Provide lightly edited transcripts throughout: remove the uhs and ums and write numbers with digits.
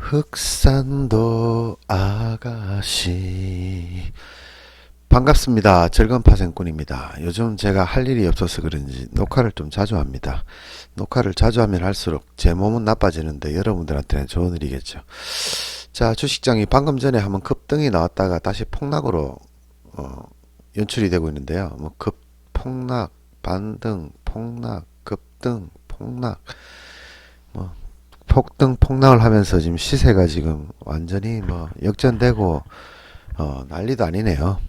흑산도 아가씨 반갑습니다. 즐거운 파생꾼입니다. 요즘 제가 할 일이 없어서 그런지 녹화를 좀 자주 합니다. 녹화를 자주 하면 할수록 제 몸은 나빠지는데 여러분들한테는 좋은 일이겠죠. 자, 주식장이 방금 전에 한번 급등이 나왔다가 다시 폭락으로 연출이 되고 있는데요. 뭐 급폭락, 반등, 폭락, 급등, 폭락, 뭐 폭등 폭락을 하면서 지금 시세가 지금 완전히 뭐 역전되고 난리도 아니네요.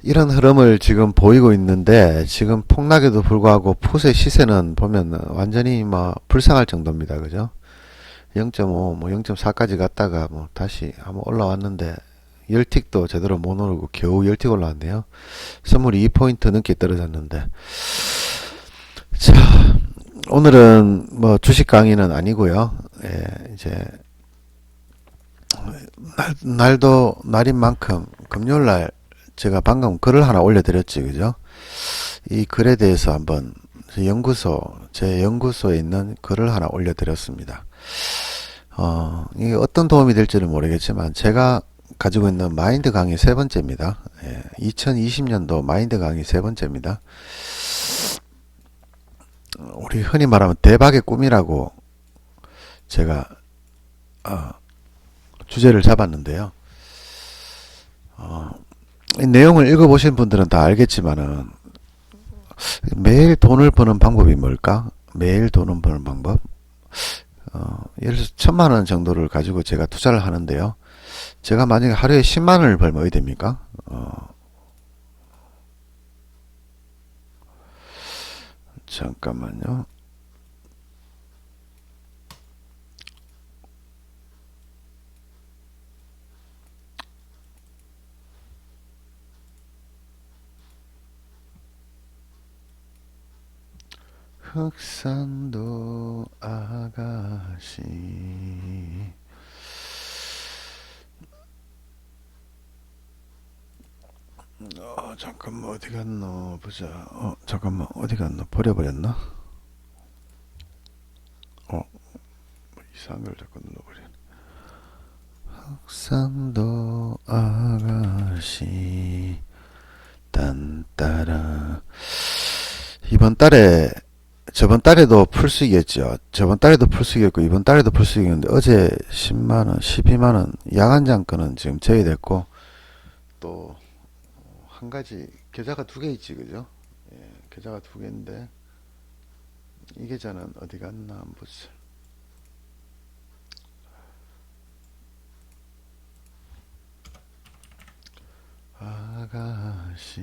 이런 흐름을 지금 보이고 있는데 지금 폭락에도 불구하고 풋의 시세는 보면 완전히 뭐 불쌍할 정도입니다. 그죠? 0.5, 뭐 0.4까지 갔다가 뭐 다시 한번 올라왔는데 열틱도 제대로 못 오르고 겨우 열틱 올라왔네요. 선물이 2포인트 넘게 떨어졌는데, 자, 오늘은 뭐 주식 강의는 아니고요. 예, 이제 날도 날인 만큼 금요일날 제가 방금 글을 하나 올려드렸지, 그죠? 이 글에 대해서 한번 제 연구소에 있는 글을 하나 올려드렸습니다. 이게 어떤 도움이 될지는 모르겠지만 제가 가지고 있는 마인드 강의 세 번째입니다. 예, 2020년도 마인드 강의 세 번째입니다. 우리 흔히 말하면 대박의 꿈이라고 제가 주제를 잡았는데요. 이 내용을 읽어보신 분들은 다 알겠지만은 매일 돈을 버는 방법이 뭘까? 매일 돈을 버는 방법? 예를 들어서 1000만원 정도를 가지고 제가 투자를 하는데요. 제가 만약에 하루에 10만원을 벌면 어디 됩니까? 잠깐만요. 흑산도 아가씨. 잠깐만 어디 갔노 보자. 잠깐만 어디 갔노? 버려버렸나? 이상한 걸 자꾸 눌러버리네. 흑산도 아가씨 딴따라. 이번 달에 저번 달에도 풀수익이었죠. 저번 달에도 풀수익이었고 이번 달에도 풀수익이었는데 어제 10만원, 12만원 야간 잠건은 지금 제외됐고, 또 한 가지 계좌가 두 개 있지, 그죠? 예, 계좌가 두 개인데 이 계좌는 어디 갔나 한번 보자. 아가씨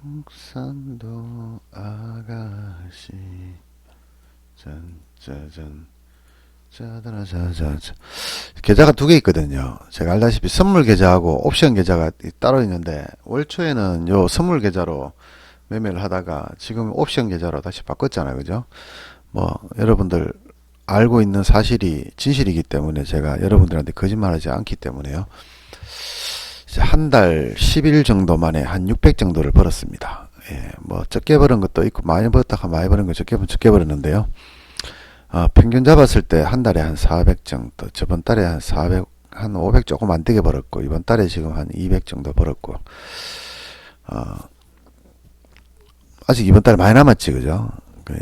흑산도 아가씨 짠짜잔 짜다라자자자. 계좌가 두 개 있거든요. 제가 알다시피 선물 계좌하고 옵션 계좌가 따로 있는데 월 초에는 요 선물 계좌로 매매를 하다가 지금 옵션 계좌로 다시 바꿨잖아요. 그죠? 뭐 여러분들 알고 있는 사실이 진실이기 때문에 제가 여러분들한테 거짓말하지 않기 때문에요. 한 달 10일 정도 만에 한 600 정도를 벌었습니다. 예, 뭐 적게 버는 것도 있고 많이 벌었다가 많이 버는 거 적게 벌었는데요. 평균 잡았을 때 한 달에 한 400 정도, 저번 달에 한 400, 한 500 조금 안 되게 벌었고, 이번 달에 지금 한 200 정도 벌었고, 아직 이번 달에 많이 남았지, 그죠?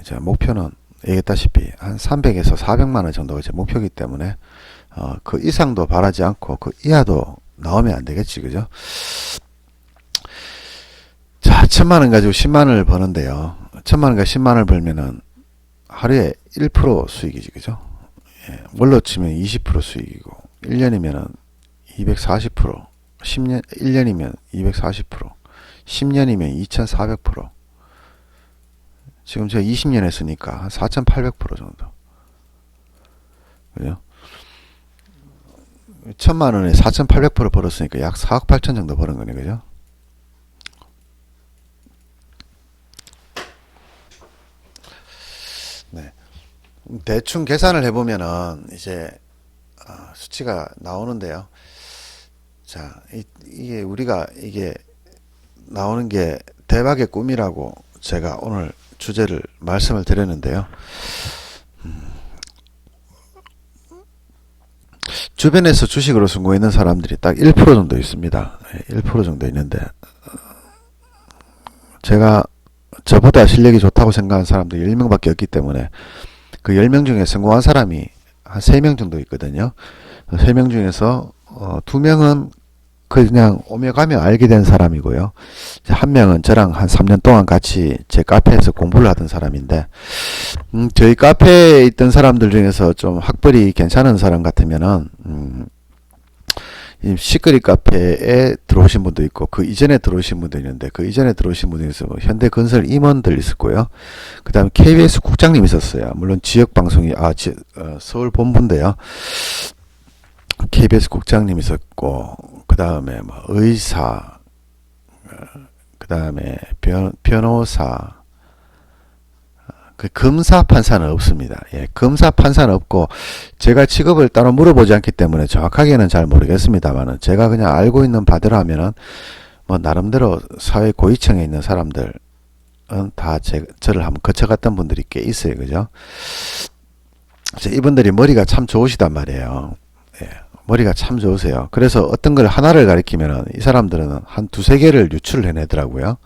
제 목표는 얘기했다시피 한 300에서 400만원 정도가 제 목표이기 때문에, 그 이상도 바라지 않고, 그 이하도 나오면 안 되겠지, 그죠? 자, 1000만원 가지고 10만원을 버는데요. 1000만원 가지고 10만원을 벌면은, 하루에 1% 수익이지, 그죠? 예, 월로 치면 20% 수익이고, 1년이면은 240%, 10년, 1년이면 240%, 10년이면 2400%. 지금 제가 20년 했으니까 한 4800% 정도. 그죠? 1000만원에 4800% 벌었으니까 약 4억 8천 정도 버는 거네, 그죠? 네. 대충 계산을 해보면은 이제 수치가 나오는데요. 자, 이게 우리가 이게 나오는 게 대박의 꿈이라고 제가 오늘 주제를 말씀을 드렸는데요. 주변에서 주식으로 성공해 있는 사람들이 딱 1% 정도 있습니다. 1% 정도 있는데, 제가 저보다 실력이 좋다고 생각하는 사람들이 10명밖에 없기 때문에 그 10명 중에 성공한 사람이 한 3명 정도 있거든요. 3명 중에서 2명은 그냥 오며 가며 알게 된 사람이고요. 한 명은 저랑 한 3년 동안 같이 제 카페에서 공부를 하던 사람인데, 저희 카페에 있던 사람들 중에서 좀 학벌이 괜찮은 사람 같으면은, 이 시끄리 카페에 들어오신 분도 있고, 그 이전에 들어오신 분도 있는데, 그 이전에 들어오신 분도 있어서 현대건설 임원들 있었고요. 그 다음에 KBS 국장님 있었어요. 물론 지역방송이, 서울 본부인데요. KBS 국장님 있었고, 그 다음에 뭐 의사, 그 다음에 변호사, 그 검사 판사는 없습니다. 예, 검사 판사는 없고, 제가 직업을 따로 물어보지 않기 때문에 정확하게는 잘 모르겠습니다만은, 제가 그냥 알고 있는 바대로 하면은 뭐 나름대로 사회 고위층에 있는 사람들은 다 저를 한번 거쳐갔던 분들이 꽤 있어요. 그죠? 이분들이 머리가 참 좋으시단 말이에요. 예, 머리가 참 좋으세요. 그래서 어떤 걸 하나를 가리키면은 이 사람들은 한 두세 개를 유출을 해내더라고요.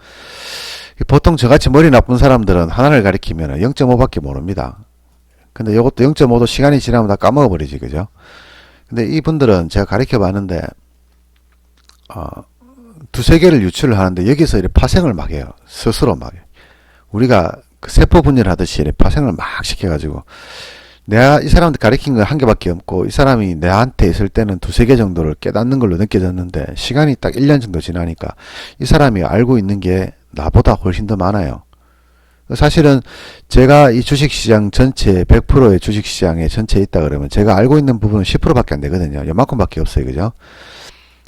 보통 저같이 머리 나쁜 사람들은 하나를 가리키면 0.5밖에 모릅니다. 근데 이것도 0.5도 시간이 지나면 다 까먹어버리지, 그죠? 근데 이분들은 제가 가르쳐 봤는데, 두세 개를 유출을 하는데 여기서 이렇게 파생을 막 해요. 스스로 막 해요. 우리가 그 세포 분열하듯이 이렇게 파생을 막 시켜가지고, 내가 이 사람한테 가르친 건 한 개밖에 없고, 이 사람이 내한테 있을 때는 두세 개 정도를 깨닫는 걸로 느껴졌는데, 시간이 딱 1년 정도 지나니까 이 사람이 알고 있는 게 나보다 훨씬 더 많아요. 사실은 제가 이 주식시장 전체 100%의 주식시장에 전체에 있다 그러면 제가 알고 있는 부분은 10%밖에 안 되거든요. 요만큼밖에 없어요. 그죠?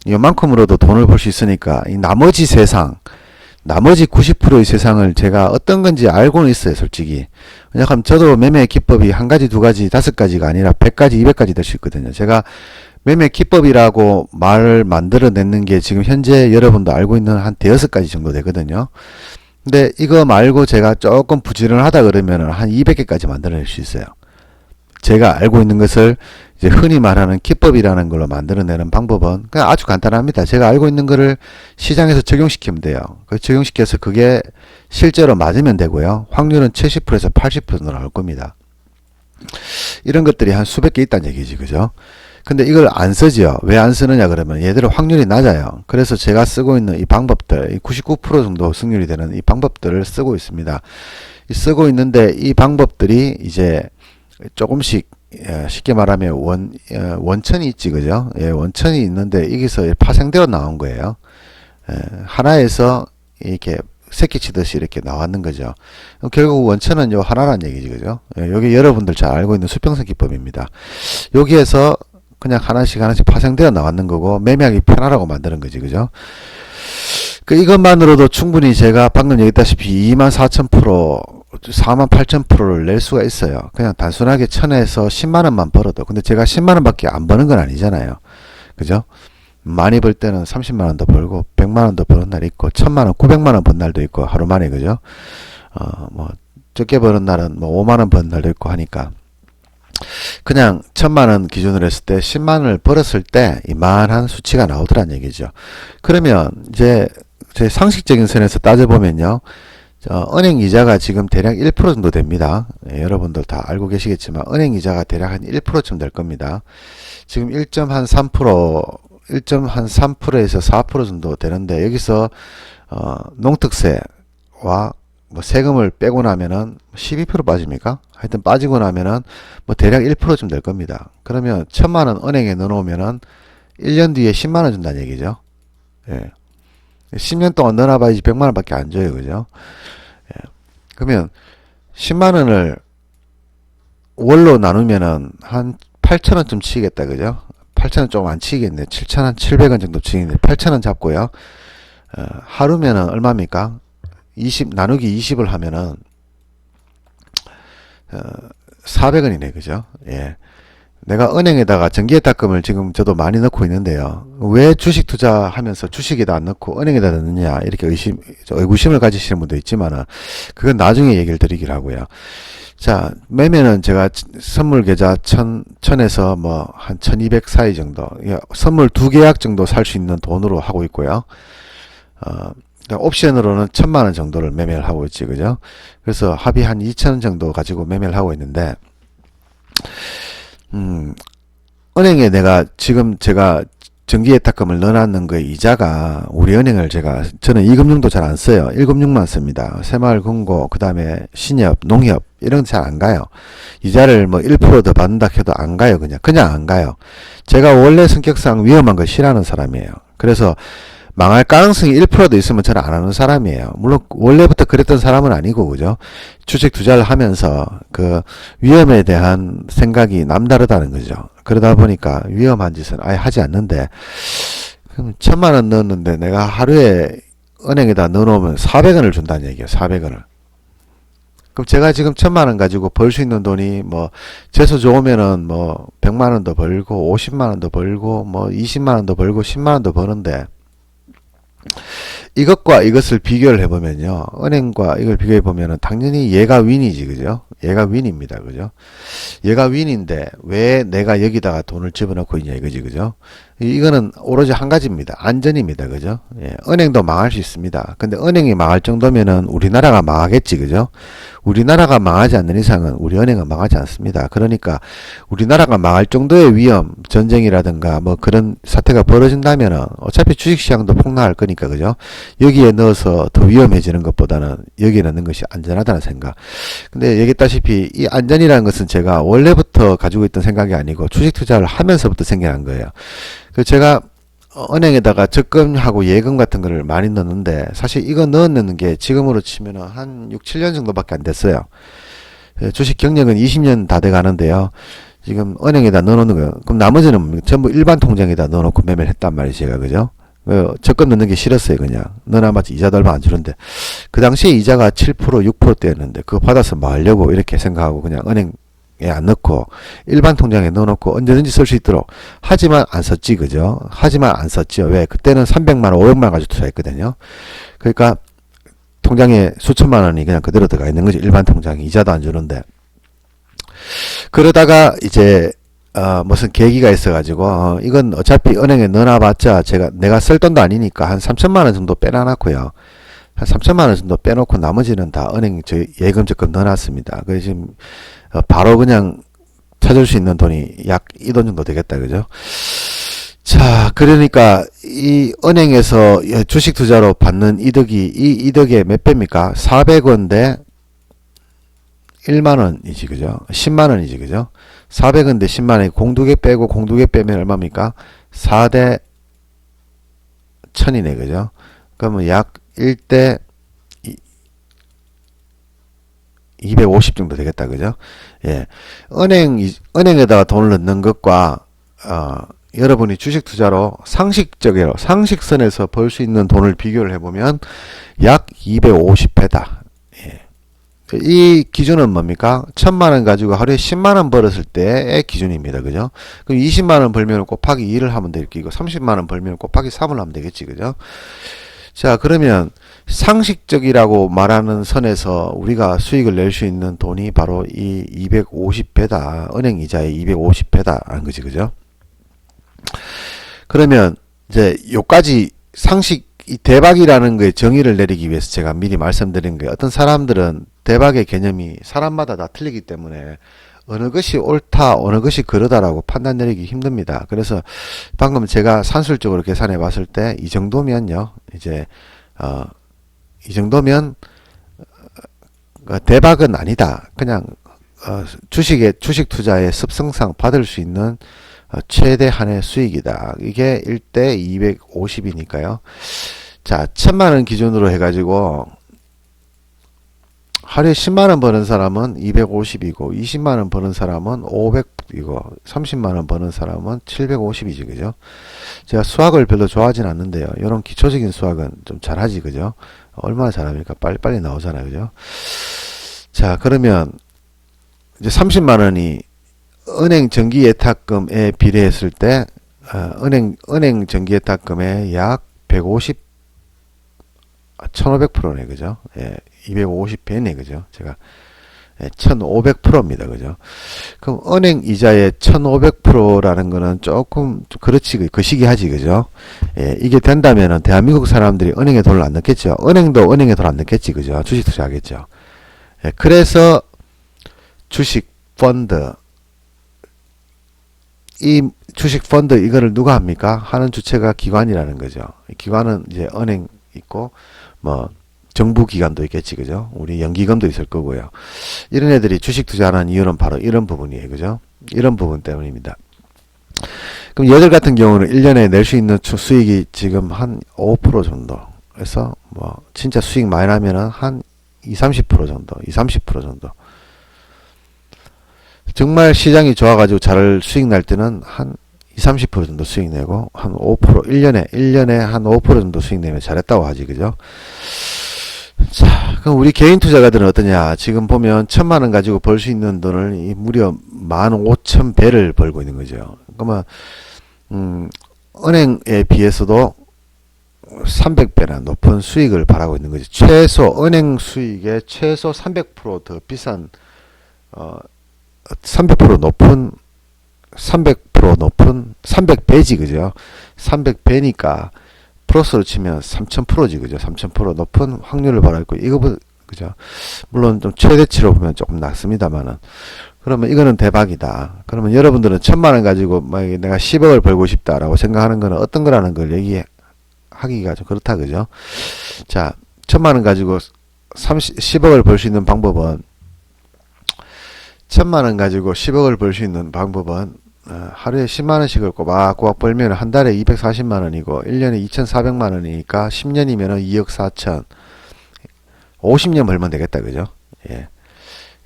요만큼으로도 돈을 벌 수 있으니까 이 나머지 세상, 나머지 90%의 세상을 제가 어떤 건지 알고는 있어요. 솔직히. 왜냐하면 저도 매매 기법이 한 가지, 두 가지, 5가지가 아니라 100가지, 200가지 될 수 있거든요. 제가 매매 기법이라고 말을 만들어내는 게 지금 현재 여러분도 알고 있는 한 대여섯 가지 정도 되거든요. 근데 이거 말고 제가 조금 부지런하다 그러면은 한 200개까지 만들어낼 수 있어요. 제가 알고 있는 것을 이제 흔히 말하는 기법이라는 걸로 만들어내는 방법은 그냥 아주 간단합니다. 제가 알고 있는 거를 시장에서 적용시키면 돼요. 그 적용시켜서 그게 실제로 맞으면 되고요. 확률은 70%에서 80% 나올 겁니다. 이런 것들이 한 수백 개 있다는 얘기지, 그죠? 근데 이걸 안 쓰죠. 왜 안 쓰느냐 그러면 얘들은 확률이 낮아요. 그래서 제가 쓰고 있는 이 방법들, 99% 정도 승률이 되는 이 방법들을 쓰고 있습니다. 쓰고 있는데 이 방법들이 이제 조금씩 쉽게 말하면 원천이 있지, 그죠? 예, 원천이 있는데 여기서 파생되어 나온 거예요. 하나에서 이렇게 새끼치듯이 이렇게 나왔는 거죠. 결국 원천은 요 하나란 얘기지, 그죠? 여기 여러분들 잘 알고 있는 수평선 기법입니다. 여기에서 그냥 하나씩 하나씩 파생되어 나왔는 거고 매매하기 편하라고 만드는 거지, 그죠? 이것만으로도 충분히 제가 방금 얘기했다시피 24,000%, 48,000%를 낼 수가 있어요. 그냥 단순하게 1000에서 10만원만 벌어도. 근데 제가 10만원밖에 안 버는 건 아니잖아요. 그죠? 많이 벌 때는 30만원도 벌고 100만원도 버는 날이 있고 1000만원, 900만원 번 날도 있고 하루 만에, 그죠? 뭐 적게 버는 날은 뭐 5만원 번 날도 있고 하니까 그냥 1000만원 기준으로 했을 때 10만원을 벌었을 때 이만한 수치가 나오더란 얘기죠. 그러면 이제 제 상식적인 선에서 따져보면요, 은행 이자가 지금 대략 1% 정도 됩니다. 예, 여러분들 다 알고 계시겠지만 은행 이자가 대략 한 1%쯤 될 겁니다. 지금 1.3%에서 4% 정도 되는데 여기서 농특세와 뭐 세금을 빼고 나면은 12% 빠집니까? 하여튼 빠지고 나면은 뭐 대략 1%쯤 될 겁니다. 그러면 1000만원 은행에 넣어놓으면은 1년 뒤에 10만원 준다는 얘기죠. 예. 10년 동안 넣어놔봐야지 100만원 밖에 안 줘요. 그죠? 예. 그러면 10만원을 월로 나누면은 한 8,000원쯤 치겠다. 그죠? 8,000원 조금 안 치겠네. 7,700원 정도 치겠네. 8,000원 잡고요. 하루면은 얼마입니까? 20 나누기 20을 하면은 400원이네. 그죠? 예. 내가 은행에다가 정기예탁금을 지금 저도 많이 넣고 있는데요. 왜 주식 투자하면서 주식에다 안 넣고 은행에다 넣느냐 이렇게 의구심을 가지시는 분도 있지만은 그건 나중에 얘기를 드리기로 하고요. 자, 매매는 제가 선물 계좌 1000에서 뭐 한 1200 사이 정도, 선물 2계약 정도 살 수 있는 돈으로 하고 있고요. 그러니까 옵션으로는 1000만원 정도를 매매를 하고 있지, 그죠? 그래서 합의 한 2000원 정도 가지고 매매를 하고 있는데, 은행에 지금 제가 정기예탁금을 넣어놨는 그 이자가 우리 은행을 저는 2금융도 잘 안 써요. 1금융만 씁니다. 새마을금고, 그 다음에 신협, 농협 이런 데 잘 안 가요. 이자를 뭐 1% 더 받는다 해도 안 가요. 그냥 안 가요. 제가 원래 성격상 위험한 걸 싫어하는 사람이에요. 그래서 망할 가능성이 1%도 있으면 저는 안 하는 사람이에요. 물론 원래부터 그랬던 사람은 아니고, 그죠? 주식 투자를 하면서 그 위험에 대한 생각이 남다르다는 거죠. 그러다 보니까 위험한 짓은 아예 하지 않는데, 그럼 1000만원 넣었는데 내가 하루에 은행에다 넣어놓으면 400원을 준다는 얘기예요. 400원을. 그럼 제가 지금 1000만원 가지고 벌 수 있는 돈이 뭐 재수 좋으면은 뭐 100만원도 벌고 50만원도 벌고 뭐 20만원도 벌고 10만원도 버는데, 이것과 이것을 비교를 해보면요. 은행과 이걸 비교해보면은 당연히 얘가 윈이지, 그죠? 얘가 윈입니다, 그죠? 얘가 윈인데 왜 내가 여기다가 돈을 집어넣고 있냐 이거지, 그죠? 이거는 오로지 한 가지입니다. 안전입니다, 그죠? 예, 은행도 망할 수 있습니다. 근데 은행이 망할 정도면은 우리나라가 망하겠지, 그죠? 우리나라가 망하지 않는 이상은 우리 은행은 망하지 않습니다. 그러니까 우리나라가 망할 정도의 위험, 전쟁이라든가 뭐 그런 사태가 벌어진다면은 어차피 주식시장도 폭락할 거니까, 그죠? 여기에 넣어서 더 위험해지는 것보다는 여기에 넣는 것이 안전하다는 생각. 근데 얘기했다시피 이 안전이라는 것은 제가 원래부터 가지고 있던 생각이 아니고 주식 투자를 하면서부터 생겨난 거예요. 그 제가 은행에다가 적금하고 예금 같은 거를 많이 넣는데, 사실 이거 넣는 게 지금으로 치면은 한 6, 7년 정도밖에 안 됐어요. 주식 경력은 20년 다 돼 가는데요. 지금 은행에다 넣어놓는 거예요. 그럼 나머지는 전부 일반 통장에다 넣어놓고 매매를 했단 말이에요, 제가, 그죠? 적금 넣는 게 싫었어요, 그냥. 넣어놔봤자 이자도 얼마 안 주는데. 그 당시에 이자가 7%, 6%대였는데, 그거 받아서 뭐 하려고 이렇게 생각하고 그냥 은행에 안 넣고, 일반 통장에 넣어놓고 언제든지 쓸 수 있도록. 하지만 안 썼지, 그죠? 하지만 안 썼죠. 왜? 그때는 300만원, 500만원 가지고 투자했거든요. 그러니까, 통장에 수천만 원이 그냥 그대로 들어가 있는 거지, 일반 통장에. 이자도 안 주는데. 그러다가 이제 무슨 계기가 있어가지고 이건 어차피 은행에 넣어놔봤자 내가 쓸 돈도 아니니까 한 3천만 원 정도 빼놔놨고요. 한 3천만 원 정도 빼놓고 나머지는 다 은행 예금 적금 넣어놨습니다. 그래서 지금 바로 그냥 찾을 수 있는 돈이 약 이 돈 정도 되겠다, 그죠? 자, 그러니까 이 은행에서 주식 투자로 받는 이득이 이 이득의 몇 배입니까? 400원 대 1만원이지, 그죠? 10만원이지, 그죠? 400원 대 10만원이 공두개 빼고 공두개 빼면 얼마입니까? 4대 1000이네, 그죠? 그러면 약 1대 250 정도 되겠다, 그죠? 예. 은행에다가 돈을 넣는 것과, 여러분이 주식 투자로 상식선에서 벌 수 있는 돈을 비교를 해보면 약 250배다. 이 기준은 뭡니까? 1000만원 가지고 하루에 10만원 벌었을 때의 기준입니다. 그죠? 그럼 20만원 벌면 곱하기 2를 하면 되겠고, 30만원 벌면 곱하기 3을 하면 되겠지. 그죠? 자, 그러면 상식적이라고 말하는 선에서 우리가 수익을 낼 수 있는 돈이 바로 이 250배다. 은행 이자의 250배다. 하는 거지. 그죠? 그러면 이제 요까지 이 대박이라는 거에 정의를 내리기 위해서 제가 미리 말씀드린 게, 어떤 사람들은 대박의 개념이 사람마다 다 틀리기 때문에 어느 것이 옳다, 어느 것이 그러다라고 판단 내리기 힘듭니다. 그래서 방금 제가 산술적으로 계산해 봤을 때 이 정도면요, 이제 이 정도면 대박은 아니다. 그냥 주식 투자의 습성상 받을 수 있는 최대한의 수익이다. 이게 1대 250이니까요. 자, 1000만원 기준으로 해가지고 하루에 10만원 버는 사람은 250이고 20만원 버는 사람은 500이고 30만원 버는 사람은 750이지, 그죠? 제가 수학을 별로 좋아하진 않는데요. 이런 기초적인 수학은 좀 잘하지, 그죠? 얼마나 잘합니까? 빨리빨리 나오잖아요, 그죠? 자, 그러면 이제 30만원이 은행 정기 예탁금에 비례했을 때 은행 정기 예탁금의 약 150, 1500%네, 그죠? 예, 250배네, 그죠? 제가 1500%입니다. 그죠? 그럼 은행 이자의 1500%라는 거는 조금 그렇지, 거시기하지, 그죠? 예, 이게 된다면은 대한민국 사람들이 은행에 돈을 안 넣겠죠. 은행도 은행에 돈 안 넣겠지, 그죠? 주식 투자하겠죠. 예, 그래서 주식 펀드, 이 주식 펀드 이거를 누가 합니까? 하는 주체가 기관이라는 거죠. 기관은 이제 은행 있고 뭐 정부 기관도 있겠지, 그죠? 우리 연기금도 있을 거고요. 이런 애들이 주식 투자하는 이유는 바로 이런 부분이에요, 그죠? 이런 부분 때문입니다. 그럼 얘들 같은 경우는 1년에 낼 수 있는 수익이 지금 한 5% 정도. 그래서 뭐 진짜 수익 많이 나면은 한 20-30% 정도, 20-30% 정도. 정말 시장이 좋아가지고 잘 수익 날 때는 한 20-30% 정도 수익 내고 한 5% 1년에 한 5% 정도 수익 내면 잘했다고 하지, 그죠? 자, 그럼 우리 개인 투자가들은 어떠냐? 지금 보면 1000만원 가지고 벌 수 있는 돈을 무려 15,000배를 벌고 있는 거죠. 그러면 은행에 비해서도 300배나 높은 수익을 바라고 있는 거죠. 최소 은행 수익의 최소 300%더 비싼 300% 높은 300% 높은 300배지, 그죠? 300배니까 플러스로 치면 3000%지, 그죠? 3000% 높은 확률을 바라고 있고, 이거보다, 그죠? 물론 좀 최대치로 보면 조금 낮습니다만은. 그러면 이거는 대박이다. 그러면 여러분들은 1000만원 가지고 만약에 내가 10억을 벌고 싶다라고 생각하는 거는 어떤 거라는 걸 얘기하기가 좀 그렇다, 그죠? 자, 1000만원 가지고 10억을 벌 수 있는 방법은 1000만원 가지고 10억을 벌 수 있는 방법은 하루에 10만원씩을 꼬박꼬박 벌면 한 달에 240만원이고 1년에 2400만원이니까 10년이면 2억 4천 50년 벌면 되겠다, 그죠? 예.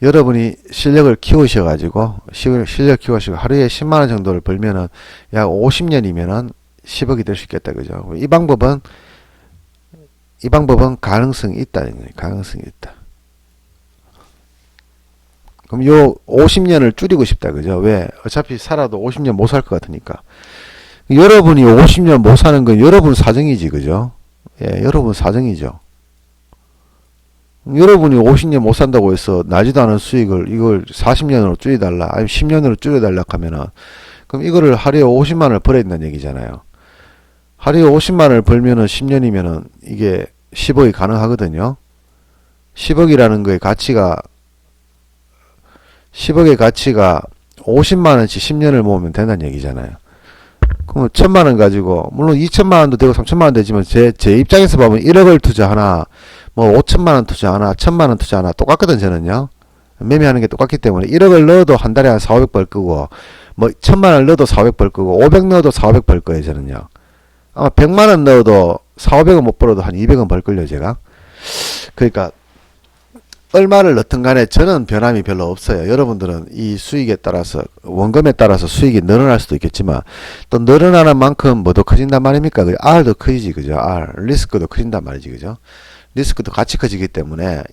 여러분이 실력을 키우셔가지고 실력 키우시고 하루에 10만원 정도를 벌면은 약 50년이면은 10억이 될 수 있겠다, 그죠? 이 방법은 가능성이 있다는 거예요. 가능성이 있다. 그럼 요 50년을 줄이고 싶다, 그죠? 왜? 어차피 살아도 50년 못 살 것 같으니까. 여러분이 50년 못 사는 건 여러분 사정이지, 그죠? 예, 여러분 사정이죠. 여러분이 50년 못 산다고 해서 나지도 않은 수익을 이걸 40년으로 줄여달라, 아니면 10년으로 줄여달라 하면은, 그럼 이거를 하루에 50만원을 벌어야 된다는 얘기잖아요. 하루에 50만원을 벌면은 10년이면은 이게 10억이 가능하거든요. 10억이라는 거의 가치가 50만원치 10년을 모으면 된다는 얘기잖아요. 그럼 1000만원 가지고, 물론 2000만원도 되고 3000만원 되지만, 제 입장에서 보면 1억을 투자하나, 뭐 5천만원 투자하나, 1000만원 투자하나 똑같거든, 저는요. 매매하는 게 똑같기 때문에 1억을 넣어도 한 달에 한 4,500 벌 거고, 뭐 1000만원 넣어도 4,500 벌 거고, 500 넣어도 4,500 벌 거예요, 저는요. 아마 100만원 넣어도 4,500원 못 벌어도 한 200원 벌 걸요, 제가. 그러니까, 얼마를 넣든 간에 저는 변함이 별로 없어요. 여러분들은 이 수익에 따라서 원금에 따라서 수익이 늘어날 수도 있겠지만 또 늘어나는 만큼 뭐도 커진단 말입니까? R도 커지지, 그죠? R 리스크도 커진단 말이지, 그죠? 리스크도 같이 커지기 때문에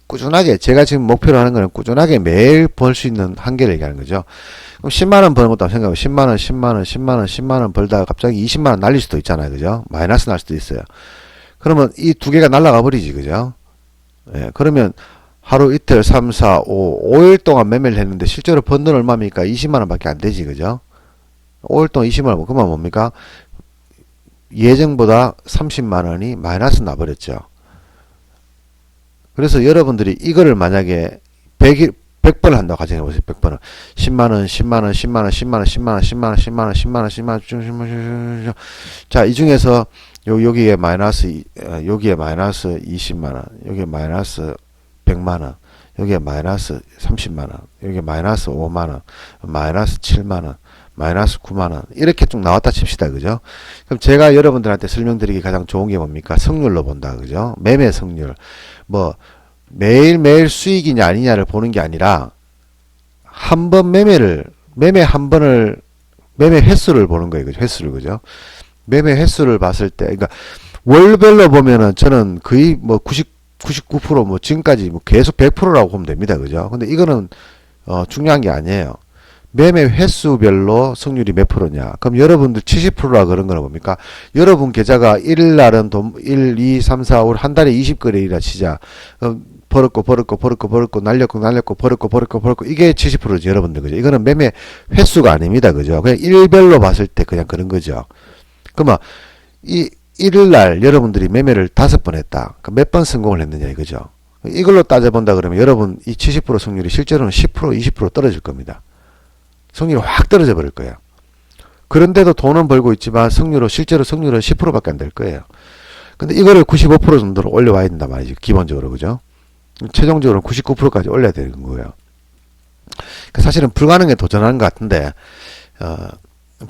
꾸준하게 제가 지금 목표로 하는 거는 꾸준하게 매일 벌 수 있는 한계를 얘기하는 거죠. 그럼 10만원 버는 것도 생각하면 10만원 벌다가 갑자기 20만원 날릴 수도 있잖아요, 그죠? 마이너스 날 수도 있어요. 그러면 이 두 개가 날아가 버리지, 그죠? 예, 그러면 하루 이틀 3, 4, 5일 동안 매매를 했는데 실제로 번 돈 얼마입니까? 20만원 밖에 안 되지, 그죠? 5일 동안 20만원, 그만 뭡니까? 예정보다 30만원이 마이너스 나버렸죠. 그래서 여러분들이 이거를 만약에 100번 한다고 가정해보세요. 100번을. 10만원, 10만원, 10만원, 10만원, 10만원, 10만원, 10만원, 10만원, 10만원, 자, 이 중에서 여기에 마이너스 20만원, 여기에 마이너스 100만원, 여기에 마이너스 30만원, 여기에 마이너스 5만원, 마이너스 7만원, 마이너스 9만원, 이렇게 쭉 나왔다 칩시다, 그죠? 그럼 제가 여러분들한테 설명드리기 가장 좋은 게 뭡니까? 성률로 본다, 그죠? 매매 성률. 뭐, 매일매일 수익이냐 아니냐를 보는 게 아니라, 한 번 매매 횟수를 보는 거예요, 그죠? 횟수를, 그죠? 매매 횟수를 봤을 때, 그러니까, 월별로 보면은 저는 거의 뭐 99% 뭐 지금까지 뭐 계속 100%라고 보면 됩니다. 그죠? 근데 이거는 중요한 게 아니에요. 매매 횟수별로 승률이 몇 프로냐. 그럼 여러분들 70%라 그런 거는 뭡니까? 여러분 계좌가 1일 날은 1, 2, 3, 4, 5, 한 달에 20거래일이라 치자. 벌었고, 날렸고, 이게 70%지, 여러분들. 그죠? 이거는 매매 횟수가 아닙니다. 그죠? 그냥 일별로 봤을 때 그냥 그런 거죠. 그러면, 이, 1일 날 여러분들이 매매를 5번 했다. 몇 번 성공을 했느냐, 이거죠. 이걸로 따져본다 그러면 여러분 이 70% 승률이 실제로는 10%, 20% 떨어질 겁니다. 승률이 확 떨어져 버릴 거예요. 그런데도 돈은 벌고 있지만 실제로 승률은 10%밖에 안 될 거예요. 근데 이거를 95% 정도로 올려와야 된단 말이죠. 기본적으로, 그죠? 최종적으로 99%까지 올려야 되는 거예요. 사실은 불가능에 도전하는 것 같은데,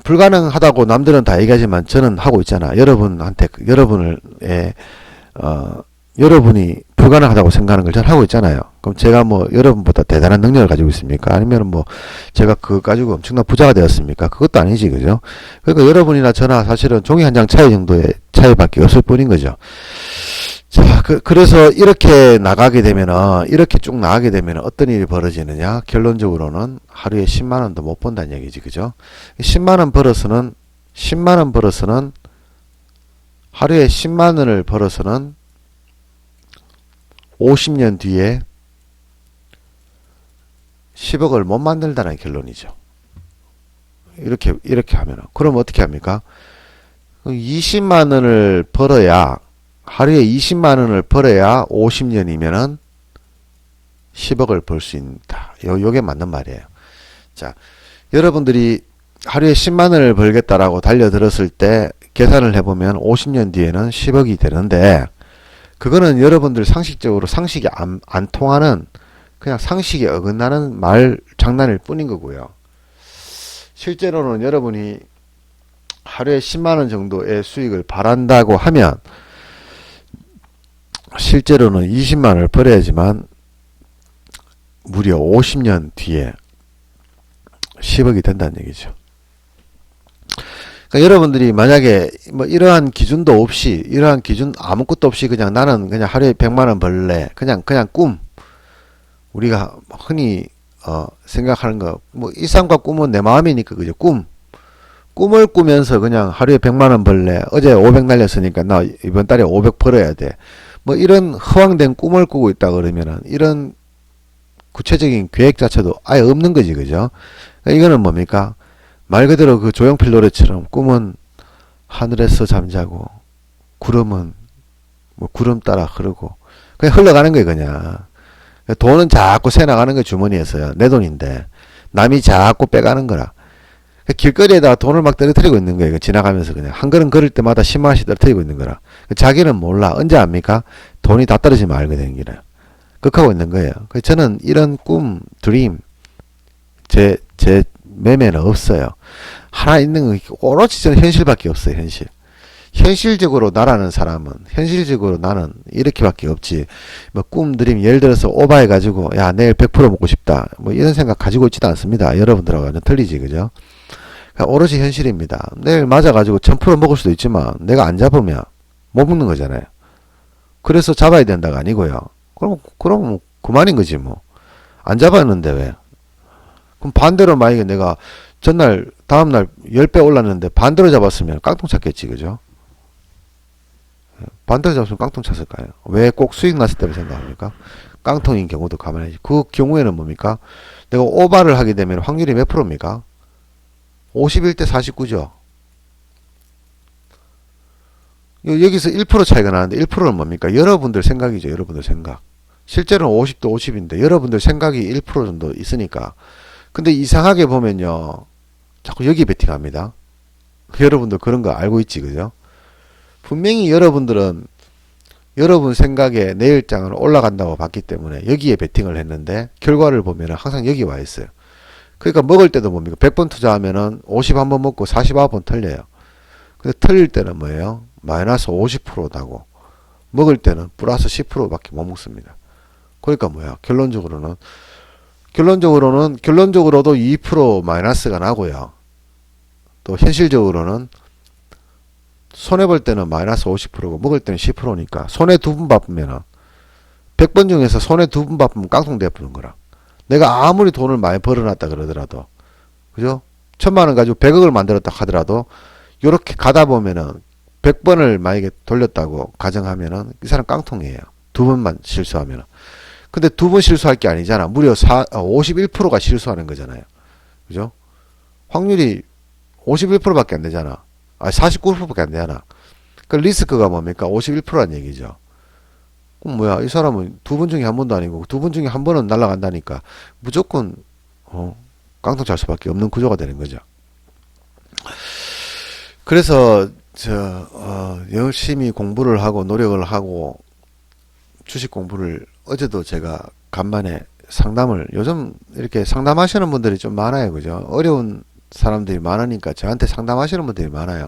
불가능하다고 남들은 다 얘기하지만 저는 하고 있잖아. 여러분이 불가능하다고 생각하는 걸 저는 하고 있잖아요. 그럼 제가 뭐 여러분보다 대단한 능력을 가지고 있습니까? 아니면 뭐 제가 그거 가지고 엄청난 부자가 되었습니까? 그것도 아니지, 그죠? 그러니까 여러분이나 저나 사실은 종이 한 장 차이 정도의 차이밖에 없을 뿐인 거죠. 자, 그래서 이렇게 쭉 나가게 되면은 어떤 일이 벌어지느냐? 결론적으로는 하루에 10만 원도 못 번다는 얘기지, 그죠? 10만 원 벌어서는, 하루에 10만 원을 벌어서는 50년 뒤에 10억을 못 만들다는 결론이죠. 이렇게 하면은. 그럼 어떻게 합니까? 20만 원을 벌어야, 하루에 20만 원을 벌어야 50년이면은 10억을 벌 수 있다. 요게 맞는 말이에요. 자, 여러분들이 하루에 10만 원을 벌겠다라고 달려들었을 때 계산을 해보면 50년 뒤에는 10억이 되는데, 그거는 여러분들 상식적으로 상식이 안 통하는, 그냥 상식에 어긋나는 장난일 뿐인 거고요. 실제로는 여러분이 하루에 10만 원 정도의 수익을 바란다고 하면 실제로는 20만 원을 벌어야지만 무려 50년 뒤에 10억이 된다는 얘기죠. 그러니까 여러분들이 만약에 뭐 이러한 기준도 없이, 이러한 기준 아무것도 없이 그냥 나는 그냥 하루에 100만 원 벌래, 그냥 꿈, 우리가 흔히 생각하는 거, 뭐 일상과 꿈은 내 마음이니까, 그죠? 꿈을 꾸면서 그냥 하루에 100만 원 벌래, 어제 500 날렸으니까 나 이번 달에 500 벌어야 돼, 뭐 이런 허황된 꿈을 꾸고 있다 그러면은 이런 구체적인 계획 자체도 아예 없는 거지, 그죠? 그러니까 이거는 뭡니까? 말 그대로 그 조용필 노래처럼 꿈은 하늘에서 잠자고 구름은 뭐 구름 따라 흐르고 그냥 흘러가는 거예요, 그냥. 돈은 자꾸 새 나가는 거예요, 주머니에서요. 내 돈인데 남이 자꾸 빼가는 거라. 길거리에다 돈을 막 떨어뜨리고 있는 거예요. 지나가면서 그냥 한 걸음 걸을 때마다 10만 원씩 떨어뜨리고 있는 거라. 자기는 몰라. 언제 압니까? 돈이 다 떨어지면 알게 되는 기라. 극하고 있는 거예요. 그래서 저는 이런 꿈, 드림, 제 매매는 없어요. 하나 있는 건 오로지 저는 현실밖에 없어요. 현실적으로 나라는 사람은, 현실적으로 나는 이렇게밖에 없지. 뭐 꿈, 드림, 예를 들어서 오바해가지고 야 내일 100% 먹고 싶다, 뭐 이런 생각 가지고 있지도 않습니다. 여러분들하고 완전 틀리지, 그죠? 그러니까 오로지 현실입니다. 내일 맞아가지고 1000% 먹을 수도 있지만 내가 안 잡으면 못 먹는 거잖아요. 그래서 잡아야 된다가 아니고요. 그럼 그만인 거지 뭐. 안 잡았는데 왜? 그럼 반대로 만약에 내가 전날 다음날 10배 올랐는데 반대로 잡았으면 깡통 찼겠지, 그죠? 반대로 잡았으면 깡통 찼을까요? 왜 꼭 수익 났을 때를 생각합니까? 깡통인 경우도 가만히, 그 경우에는 뭡니까? 내가 오바를 하게 되면 확률이 몇 프로입니까? 51대 49죠. 여기서 1% 차이가 나는데 1%는 뭡니까? 여러분들 생각이죠. 여러분들 생각. 실제로는 50대 50인데 여러분들 생각이 1% 정도 있으니까. 근데 이상하게 보면요, 자꾸 여기 베팅합니다. 여러분들 그런 거 알고 있지, 그죠? 분명히 여러분들은 여러분 생각에 내일장은 올라간다고 봤기 때문에 여기에 베팅을 했는데 결과를 보면 항상 여기 와 있어요. 그러니까 먹을 때도 뭡니까? 100번 투자하면은 51번 먹고 49번 틀려요. 근데 틀릴 때는 뭐예요? 마이너스 50%다고. 먹을 때는 플러스 10%밖에 못 먹습니다. 그러니까 뭐야? 결론적으로도 2% 마이너스가 나고요. 또 현실적으로는 손해볼 때는 마이너스 50%고 먹을 때는 10%니까 손해 두 번 바쁘면은 100번 중에서 손해 두 번 바쁘면 깡통 돼버리는 거라. 내가 아무리 돈을 많이 벌어놨다 그러더라도 그죠? 1000만원 가지고 100억을 만들었다 하더라도 요렇게 가다 보면은 100번을 만약에 돌렸다고 가정하면은 이 사람 깡통이에요. 두 번만 실수하면은. 근데 두 번 실수할 게 아니잖아. 무려 51%가 실수하는 거잖아요. 그죠? 확률이 51%밖에 안 되잖아. 49%밖에 안 되잖아. 그 리스크가 뭡니까? 51%란 얘기죠. 그럼 뭐야? 이 사람은 두 번 중에 한 번도 아니고 두 번 중에 한 번은 날아간다니까 무조건 깡통 찰 수밖에 없는 구조가 되는 거죠. 그래서 열심히 공부를 하고 노력을 하고 주식 공부를 어제도 제가 간만에 상담을 요즘 이렇게 상담하시는 분들이 좀 많아요. 그죠? 어려운 사람들이 많으니까 저한테 상담하시는 분들이 많아요.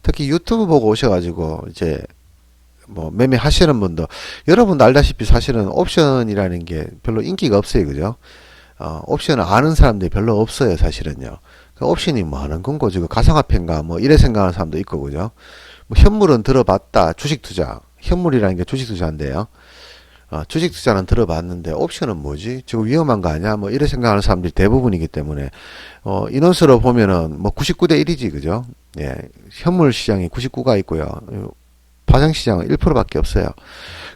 특히 유튜브 보고 오셔가지고 이제 뭐 매매하시는 분도 여러분도 알다시피 사실은 옵션이라는 게 별로 인기가 없어요. 그죠? 옵션을 아는 사람들이 별로 없어요. 사실은요. 그 옵션이 뭐 하는 건고 지금 가상화폐인가 뭐 이래 생각하는 사람도 있고 그죠? 뭐 현물은 들어봤다. 주식 투자. 현물이라는 게 주식 투자인데요. 주식 투자는 들어봤는데 옵션은 뭐지? 지금 위험한 거 아니야? 뭐 이래 생각하는 사람들이 대부분이기 때문에 인원수로 보면은 뭐 99대 1이지 그죠? 예. 현물 시장이 99가 있고요. 파생 시장은 1%밖에 없어요.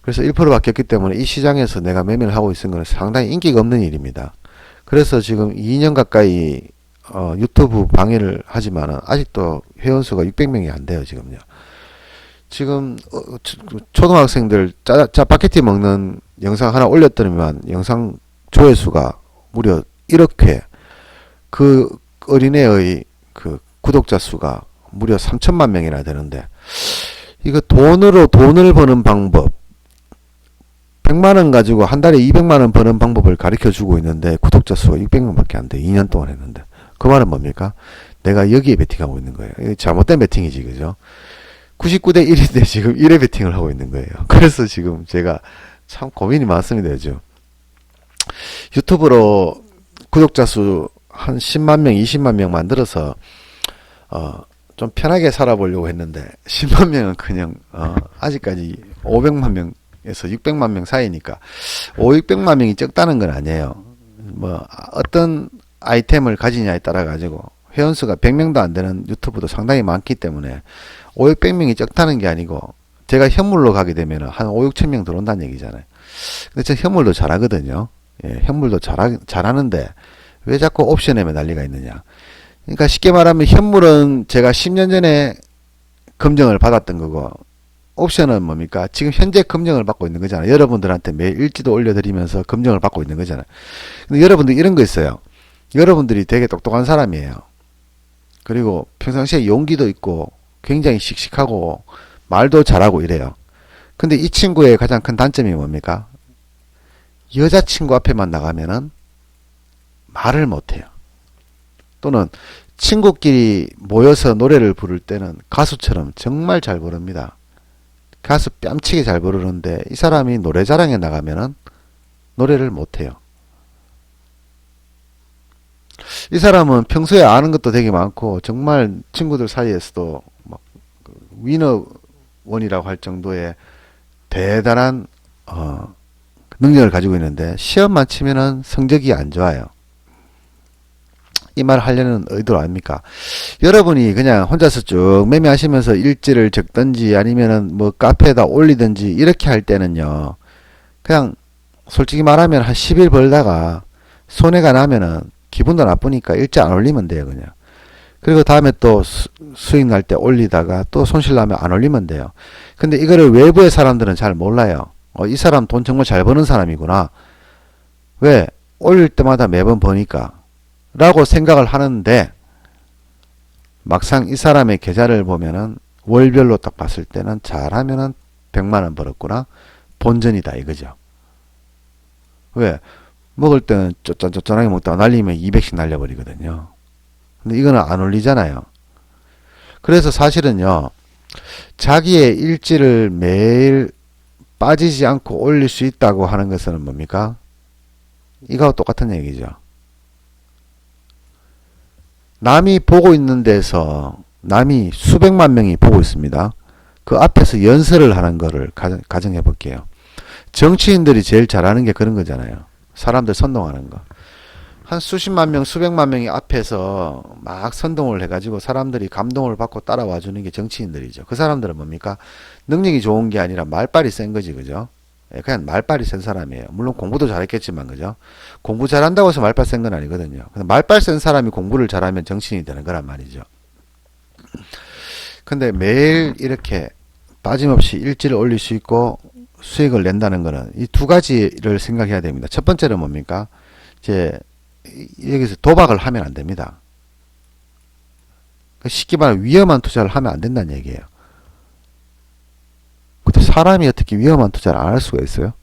그래서 1%밖에 없기 때문에 이 시장에서 내가 매매를 하고 있는 건 상당히 인기가 없는 일입니다. 그래서 지금 2년 가까이 유튜브 방해를 하지만은 아직도 회원수가 600명이 안 돼요, 지금요. 지금 초등학생들 짜파게티 먹는 영상 하나 올렸더니만 영상 조회수가 무려 1억 회. 그 어린애의 그 구독자 수가 무려 3천만 명이나 되는데 이거 돈으로 돈을 버는 방법 100만원 가지고 한 달에 200만원 버는 방법을 가르쳐 주고 있는데 구독자 수가 600명밖에 안 돼. 2년 동안 했는데 그 말은 뭡니까? 내가 여기에 베팅하고 있는 거예요. 이게 잘못된 베팅이지 그죠? 99대 1인데 지금 1회 베팅을 하고 있는 거예요. 그래서 지금 제가 참 고민이 많습니다. 요즘 유튜브로 구독자 수 한 10만 명 20만 명 만들어서 좀 편하게 살아보려고 했는데 10만 명은 그냥 아직까지 500만 명에서 600만 명 사이니까 600만 명이 적다는 건 아니에요. 뭐 어떤 아이템을 가지냐에 따라 가지고 회원수가 100명도 안 되는 유튜브도 상당히 많기 때문에 500명이 적다는 게 아니고 제가 현물로 가게 되면 한 5, 6천 명 들어온다는 얘기잖아요. 근데 저 현물도 잘하거든요. 예, 현물도 잘하는데 왜 자꾸 옵션에 매달리가 있느냐. 그러니까 쉽게 말하면 현물은 제가 10년 전에 검증을 받았던 거고 옵션은 뭡니까? 지금 현재 검증을 받고 있는 거잖아요. 여러분들한테 매일 일지도 올려드리면서 검증을 받고 있는 거잖아요. 근데 여러분들 이런 거 있어요. 여러분들이 되게 똑똑한 사람이에요. 그리고 평상시에 용기도 있고 굉장히 씩씩하고 말도 잘하고 이래요. 근데 이 친구의 가장 큰 단점이 뭡니까? 여자친구 앞에만 나가면은 말을 못해요. 또는 친구끼리 모여서 노래를 부를 때는 가수처럼 정말 잘 부릅니다. 가수 뺨치게 잘 부르는데 이 사람이 노래자랑에 나가면은 노래를 못해요. 이 사람은 평소에 아는 것도 되게 많고 정말 친구들 사이에서도 막 위너원이라고 할 정도의 대단한 능력을 가지고 있는데 시험만 치면은 성적이 안 좋아요. 이 말 하려는 의도로 아닙니까? 여러분이 그냥 혼자서 쭉 매매하시면서 일지를 적든지 아니면은 뭐 카페에다 올리든지 이렇게 할 때는요. 그냥 솔직히 말하면 한 10일 벌다가 손해가 나면은 기분도 나쁘니까 일지 안 올리면 돼요, 그냥. 그리고 다음에 또 수익 날 때 올리다가 또 손실 나면 안 올리면 돼요. 근데 이거를 외부의 사람들은 잘 몰라요. 이 사람 돈 정말 잘 버는 사람이구나. 왜? 올릴 때마다 매번 버니까. 라고 생각을 하는데 막상 이 사람의 계좌를 보면은 월별로 딱 봤을 때는 잘하면은 100만원 벌었구나. 본전이다 이거죠. 왜? 먹을 때는 쫀쫀쫀쫀하게 먹다가 날리면 200씩 날려버리거든요. 근데 이거는 안 올리잖아요. 그래서 사실은요. 자기의 일지를 매일 빠지지 않고 올릴 수 있다고 하는 것은 뭡니까? 이거하고 똑같은 얘기죠. 남이 보고 있는 데서 남이 수백만 명이 보고 있습니다. 그 앞에서 연설을 하는 거를 가정해 볼게요. 정치인들이 제일 잘하는 게 그런 거잖아요. 사람들 선동하는 거. 한 수십만 명, 수백만 명이 앞에서 막 선동을 해가지고 사람들이 감동을 받고 따라와 주는 게 정치인들이죠. 그 사람들은 뭡니까? 능력이 좋은 게 아니라 말빨이 센 거지, 그죠? 예, 그냥 말빨이 센 사람이에요. 물론 공부도 잘했겠지만, 그죠? 공부 잘한다고 해서 말빨 센 건 아니거든요. 근데 말빨 센 사람이 공부를 잘하면 정치인이 되는 거란 말이죠. 근데 매일 이렇게 빠짐없이 일지를 올릴 수 있고 수익을 낸다는 거는 이 두 가지를 생각해야 됩니다. 첫 번째는 뭡니까? 이제 여기서 도박을 하면 안 됩니다. 쉽게 말하면 위험한 투자를 하면 안 된다는 얘기예요. 근데 사람이 어떻게 위험한 투자를 안 할 수가 있어요?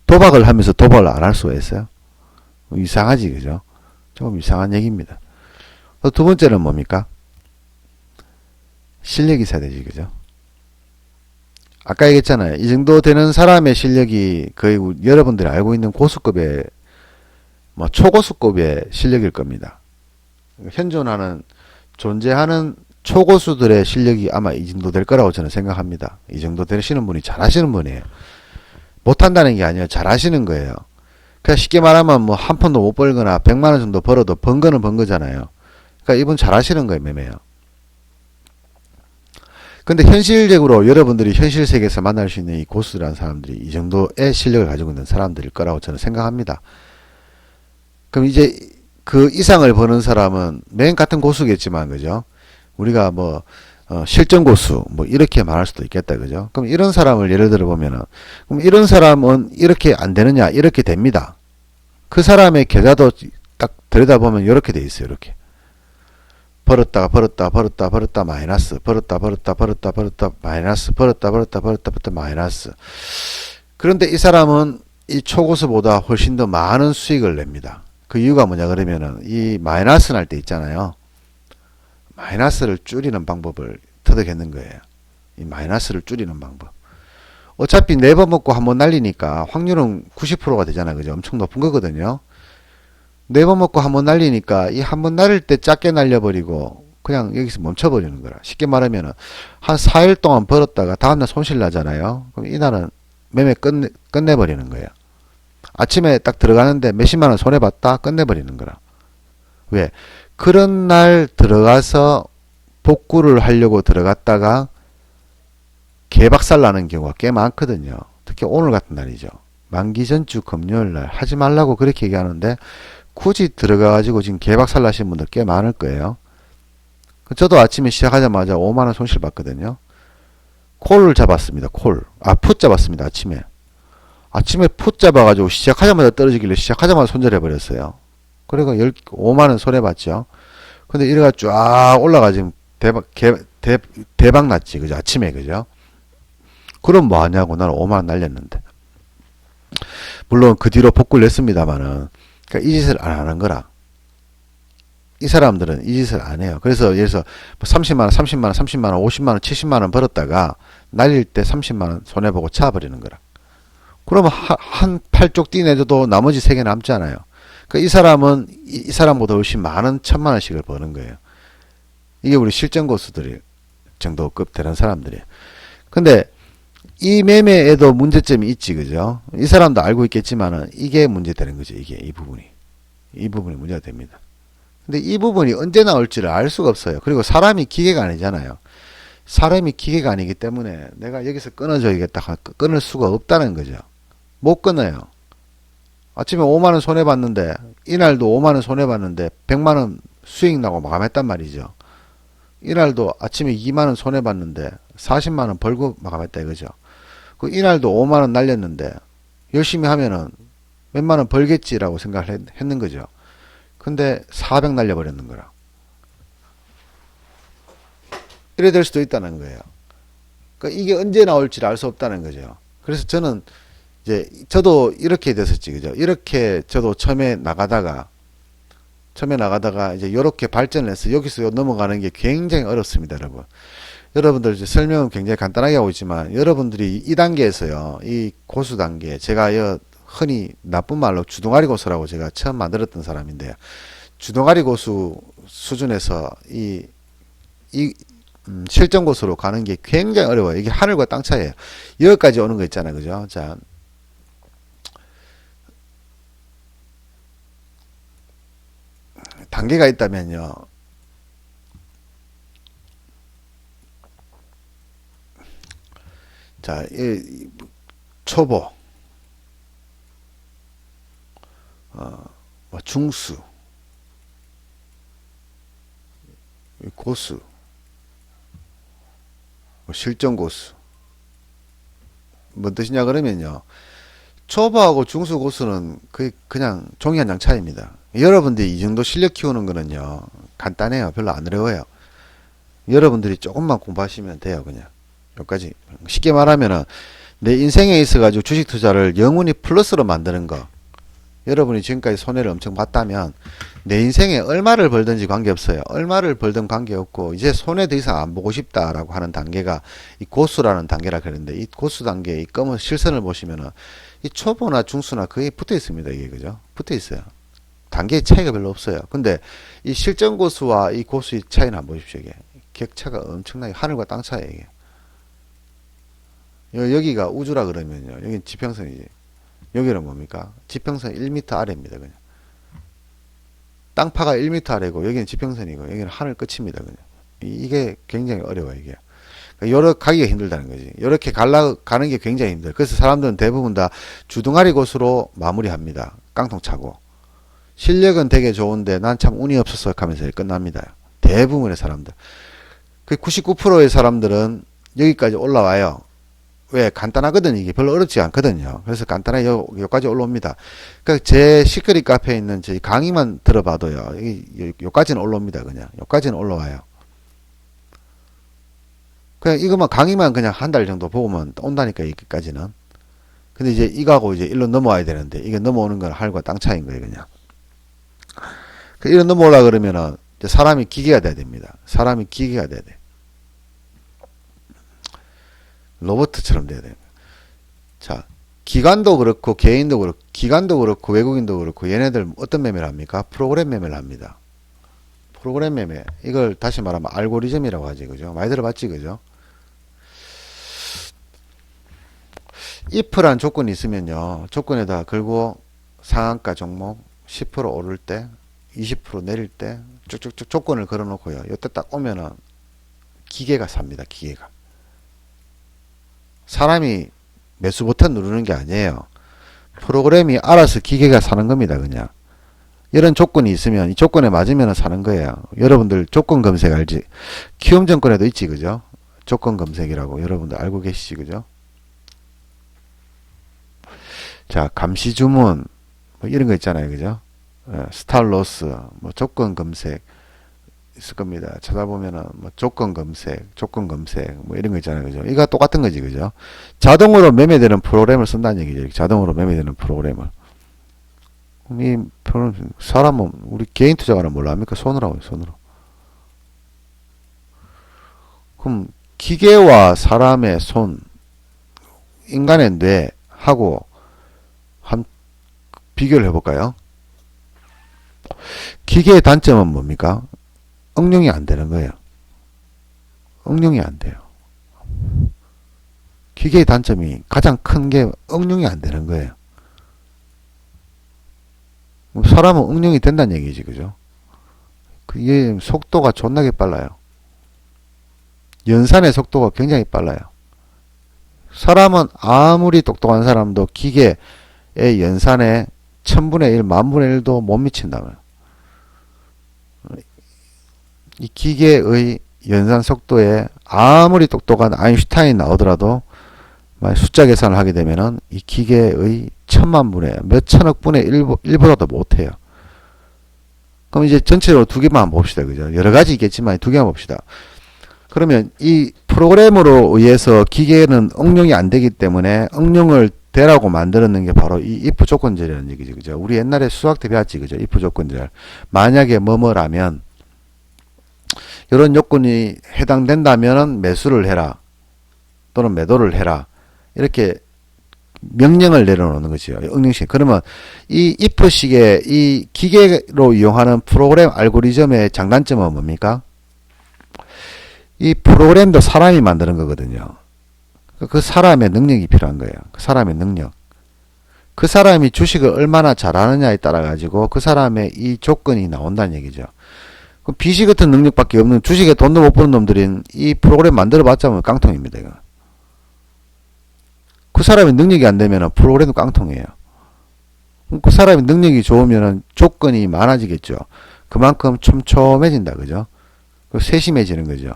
도박을 하면서 도박을 안 할 수가 있어요? 이상하지, 그죠? 조금 이상한 얘기입니다. 두 번째는 뭡니까? 실력이 있어야 되지, 그죠? 아까 얘기했잖아요. 이 정도 되는 사람의 실력이 거의 여러분들이 알고 있는 고수급의, 뭐, 초고수급의 실력일 겁니다. 현존하는, 존재하는 초고수들의 실력이 아마 이 정도 될 거라고 저는 생각합니다. 이 정도 되시는 분이 잘하시는 분이에요. 못한다는 게 아니라 잘하시는 거예요. 그냥 쉽게 말하면 뭐 한 푼도 못 벌거나 100만원 정도 벌어도 번 거는 번 거잖아요. 그러니까 이분 잘하시는 거예요, 매매요. 근데 현실적으로 여러분들이 현실 세계에서 만날 수 있는 이 고수라는 사람들이 이 정도의 실력을 가지고 있는 사람들일 거라고 저는 생각합니다. 그럼 이제 그 이상을 버는 사람은 맨 같은 고수겠지만, 그죠? 우리가 뭐, 실전 고수, 뭐, 이렇게 말할 수도 있겠다, 그죠? 그럼 이런 사람을 예를 들어 보면은, 그럼 이런 사람은 이렇게 안 되느냐? 이렇게 됩니다. 그 사람의 계좌도 딱 들여다보면 이렇게 돼 있어요, 이렇게. 벌었다 마이너스, 벌었다 마이너스, 벌었다 마이너스. 그런데 이 사람은 이 초고수보다 훨씬 더 많은 수익을 냅니다. 그 이유가 뭐냐 그러면은 이 마이너스 날 때 있잖아요. 마이너스를 줄이는 방법을 터득했는 거예요. 이 마이너스를 줄이는 방법. 어차피 4번 먹고 한 번 날리니까 확률은 90%가 되잖아요. 그죠? 엄청 높은 거거든요. 4번 먹고 한 번 날리니까 이 한 번 날릴 때 작게 날려버리고 그냥 여기서 멈춰버리는 거라. 쉽게 말하면 한 4일 동안 벌었다가 다음날 손실 나잖아요. 그럼 이날은 매매 끝내버리는 거예요. 아침에 딱 들어가는데 몇십만 원 손해봤다 끝내버리는 거라. 왜? 그런 날 들어가서 복구를 하려고 들어갔다가 개박살 나는 경우가 꽤 많거든요. 특히 오늘 같은 날이죠. 만기 전주 금요일 날 하지 말라고 그렇게 얘기하는데 굳이 들어가가지고 지금 개박살 나신 분들 꽤 많을 거예요. 저도 아침에 시작하자마자 5만원 손실 봤거든요. 콜을 잡았습니다. 콜. 풋 잡았습니다. 아침에 풋 잡아가지고 시작하자마자 떨어지길래 시작하자마자 손절해버렸어요. 그리고 5만원 손해봤죠. 근데 이래가 쫙 올라가 지금 대박 났지. 그죠? 아침에, 그죠? 그럼 뭐 하냐고 나는 5만원 날렸는데. 물론 그 뒤로 복구를 냈습니다만은, 그러니까 이 짓을 안 하는 거라. 이 사람들은 이 짓을 안 해요. 그래서 예를 들어서 30만원, 30만원, 30만원, 50만원, 70만원 벌었다가 날릴 때 30만원 손해보고 차버리는 거라. 그러면 한 8쪽 띠내줘도 나머지 3개 남잖아요. 그러니까 이 사람은 이 사람보다 훨씬 많은 1000만원씩을 버는 거예요. 이게 우리 실전 고수들이 정도급 되는 사람들이에요. 근데 이 매매에도 문제점이 있지, 그죠? 이 사람도 알고 있겠지만은 이게 문제되는 거죠. 이 부분이 문제가 됩니다. 근데 이 부분이 언제 나올지를 알 수가 없어요. 그리고 사람이 기계가 아니잖아요. 사람이 기계가 아니기 때문에 내가 여기서 끊어줘야겠다. 끊을 수가 없다는 거죠. 못 끊어요. 아침에 5만원 손해봤는데, 이날도 5만원 손해봤는데, 100만원 수익 나고 마감했단 말이죠. 이날도 아침에 2만원 손해봤는데, 40만원 벌고 마감했다 이거죠. 이날도 5만원 날렸는데, 열심히 하면은 몇만원 벌겠지라고 생각을 했는 거죠. 근데 400 날려버렸는 거라. 이래 될 수도 있다는 거예요. 그러니까 이게 언제 나올지를 알 수 없다는 거죠. 그래서 저는 이제 저도 이렇게 됐었지, 그죠? 이렇게 저도 처음에 나가다가 이제 이렇게 발전을 해서 여기서 넘어가는 게 굉장히 어렵습니다, 여러분. 여러분들 이제 설명은 굉장히 간단하게 하고 있지만 여러분들이 이 단계에서요, 이 고수 단계, 제가 흔히 나쁜 말로 주둥아리 고수라고 제가 처음 만들었던 사람인데요. 주둥아리 고수 수준에서 실전 고수로 가는 게 굉장히 어려워요. 이게 하늘과 땅 차이예요. 여기까지 오는 거 있잖아요. 그죠? 자, 단계가 있다면요. 자, 이 초보, 뭐 중수, 고수, 뭐 실전 고수. 뭔 뜻이냐 그러면요. 초보하고 중수 고수는 그냥 종이 한 장 차이입니다. 여러분들이 이 정도 실력 키우는 거는요. 간단해요. 별로 안 어려워요. 여러분들이 조금만 공부하시면 돼요. 그냥 여기까지. 쉽게 말하면은 내 인생에 있어 가지고 주식 투자를 영원히 플러스로 만드는 거. 여러분이 지금까지 손해를 엄청 봤다면 내 인생에 얼마를 벌든지 관계없어요. 얼마를 벌든 관계없고 이제 손해 더 이상 안 보고 싶다라고 하는 단계가 이 고수라는 단계라 그러는데, 이 고수 단계 이 검은 실선을 보시면은 이 초보나 중수나 거의 붙어 있습니다. 이게 그죠? 붙어 있어요. 단계의 차이가 별로 없어요. 근데 이 실전 고수와 이 고수의 차이는 한번 보십시오. 이게 격차가 엄청나게 하늘과 땅 차이에요. 이게. 여기가 우주라 그러면요. 여기는 지평선이지. 여기는 뭡니까? 지평선 1m 아래입니다. 그냥. 땅파가 1m 아래고 여기는 지평선이고 여기는 하늘 끝입니다. 그냥. 이게 굉장히 어려워요. 이게. 여러 가기가 힘들다는 거지. 이렇게 가는 게 굉장히 힘들어요. 그래서 사람들은 대부분 다 주둥아리 고수로 마무리합니다. 깡통 차고. 실력은 되게 좋은데 난 참 운이 없어서 하면서 끝납니다. 대부분의 사람들. 그 99%의 사람들은 여기까지 올라와요. 왜? 간단하거든요. 이게 별로 어렵지 않거든요. 그래서 간단하게 여기까지 올라옵니다. 그러니까 제 시크릿 카페에 있는 저희 강의만 들어봐도요. 여기까지는 올라옵니다. 그냥. 여기까지는 올라와요. 그냥 이것만 강의만 그냥 한 달 정도 보면 온다니까, 여기까지는. 근데 이제 이거하고 이제 일로 넘어와야 되는데, 이게 넘어오는 건 하늘과 땅 차이인 거예요, 그냥. 일로 넘어오려 그러면은 사람이 기계가 돼야 됩니다. 사람이 기계가 돼야 돼. 로봇처럼 돼야 돼요. 자, 기관도 그렇고 개인도 그렇고 기관도 그렇고 외국인도 그렇고 얘네들 어떤 매매를 합니까? 프로그램 매매를 합니다. 프로그램 매매. 이걸 다시 말하면 알고리즘이라고 하지, 그죠? 많이 들어봤지, 그죠? if란 조건이 있으면요. 조건에다 걸고 상한가 종목 10% 오를 때, 20% 내릴 때 쭉쭉쭉 조건을 걸어 놓고요. 이때 딱 오면은 기계가 삽니다. 기계가. 사람이 매수 버튼 누르는 게 아니에요. 프로그램이 알아서 기계가 사는 겁니다. 그냥. 이런 조건이 있으면 이 조건에 맞으면 사는 거예요. 여러분들 조건 검색 알지? 키움증권에도 있지, 그죠? 조건 검색이라고 여러분들 알고 계시지, 그죠? 자, 감시 주문 뭐 이런 거 있잖아요, 그죠? 스탑로스, 뭐 조건 검색 있을 겁니다. 찾아보면은 뭐 조건 검색 뭐 이런 거 있잖아요, 그죠? 이거 똑같은 거지, 그죠? 자동으로 매매되는 프로그램을 쓴다는 얘기죠. 자동으로 매매되는 프로그램을. 이 사람은 우리 개인 투자가는 뭘로 합니까? 손으로 하고요, 손으로. 그럼 기계와 사람의 손, 인간의 뇌하고 한 비교를 해볼까요? 기계의 단점은 뭡니까? 응용이 안 되는 거예요. 응용이 안 돼요. 기계의 단점이 가장 큰 게 응용이 안 되는 거예요. 사람은 응용이 된다는 얘기지, 그죠? 그게 속도가 존나게 빨라요. 연산의 속도가 굉장히 빨라요. 사람은 아무리 똑똑한 사람도 기계의 연산에 1000분의 1, 10,000분의 1도 못 미친다면. 이 기계의 연산 속도에 아무리 똑똑한 아인슈타인이 나오더라도 숫자 계산을 하게 되면은 이 기계의 1000만분의 몇천억 분의 1보다도 못해요. 그럼 이제 전체적으로 두 개만 봅시다. 그죠? 여러 가지 있겠지만 두 개만 봅시다. 그러면 이 프로그램으로 의해서 기계는 응용이 안 되기 때문에 응용을 되라고 만들었는 게 바로 이 if 조건절이라는 얘기죠. 그죠? 우리 옛날에 수학 때 배웠지. 그죠? if 조건절. 만약에 뭐뭐라면 이런 요건이 해당된다면 매수를 해라. 또는 매도를 해라. 이렇게 명령을 내려놓는 거죠. 응용식. 그러면 이 if식의 이 기계로 이용하는 프로그램 알고리즘의 장단점은 뭡니까? 이 프로그램도 사람이 만드는 거거든요. 그 사람의 능력이 필요한 거예요. 그 사람의 능력. 그 사람이 주식을 얼마나 잘하느냐에 따라 가지고 그 사람의 이 조건이 나온다는 얘기죠. 그 비시 같은 능력밖에 없는 주식에 돈도 못 버는 놈들인 이 프로그램 만들어 봤자 뭐 깡통입니다. 이거. 그 사람의 능력이 안 되면 프로그램도 깡통이에요. 그 사람의 능력이 좋으면 조건이 많아지겠죠. 그만큼 촘촘해진다. 그죠? 세심해지는 거죠.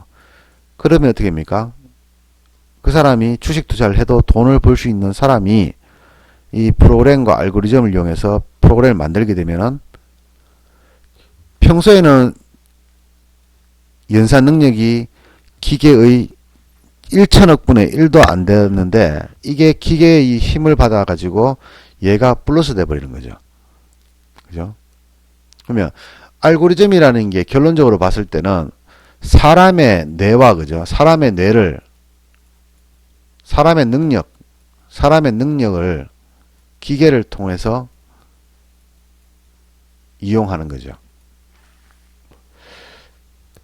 그러면 어떻게 됩니까? 그 사람이 주식 투자를 해도 돈을 벌 수 있는 사람이 이 프로그램과 알고리즘을 이용해서 프로그램을 만들게 되면은 평소에는 연산 능력이 기계의 1천억 분의 1도 안 되었는데 이게 기계의 힘을 받아 가지고 얘가 플러스 돼 버리는 거죠. 그죠? 그러면 알고리즘이라는 게 결론적으로 봤을 때는 사람의 뇌와 그죠? 사람의 뇌를 사람의 능력을 기계를 통해서 이용하는 거죠.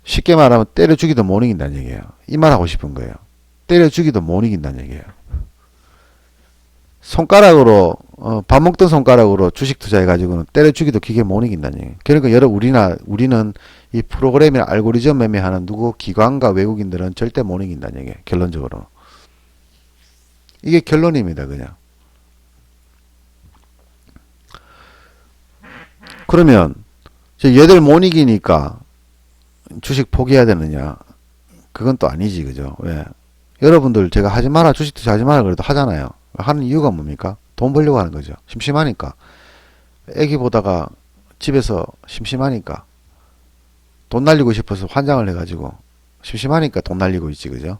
쉽게 말하면 때려 죽이도 못 이긴다는 얘기예요. 이 말 하고 싶은 거예요. 때려 죽이도 못 이긴다는 얘기예요. 손가락으로 밥 먹던 손가락으로 주식 투자해 가지고는 때려 죽이도 기계 못 이긴다는 얘기예요. 그러니까 우리는 이 프로그램이나 알고리즘 매매하는 기관과 외국인들은 절대 못 이긴다는 얘기예요. 결론적으로. 이게 결론입니다. 그냥. 그러면 얘들 못 이기니까 주식 포기해야 되느냐? 그건 또 아니지. 그죠? 왜? 여러분들 제가 하지 마라, 주식 투자 하지 마라 그래도 하잖아요. 하는 이유가 뭡니까? 돈 벌려고 하는 거죠. 심심하니까. 애기 보다가 집에서 심심하니까. 돈 날리고 싶어서 환장을 해가지고 심심하니까 돈 날리고 있지. 그죠?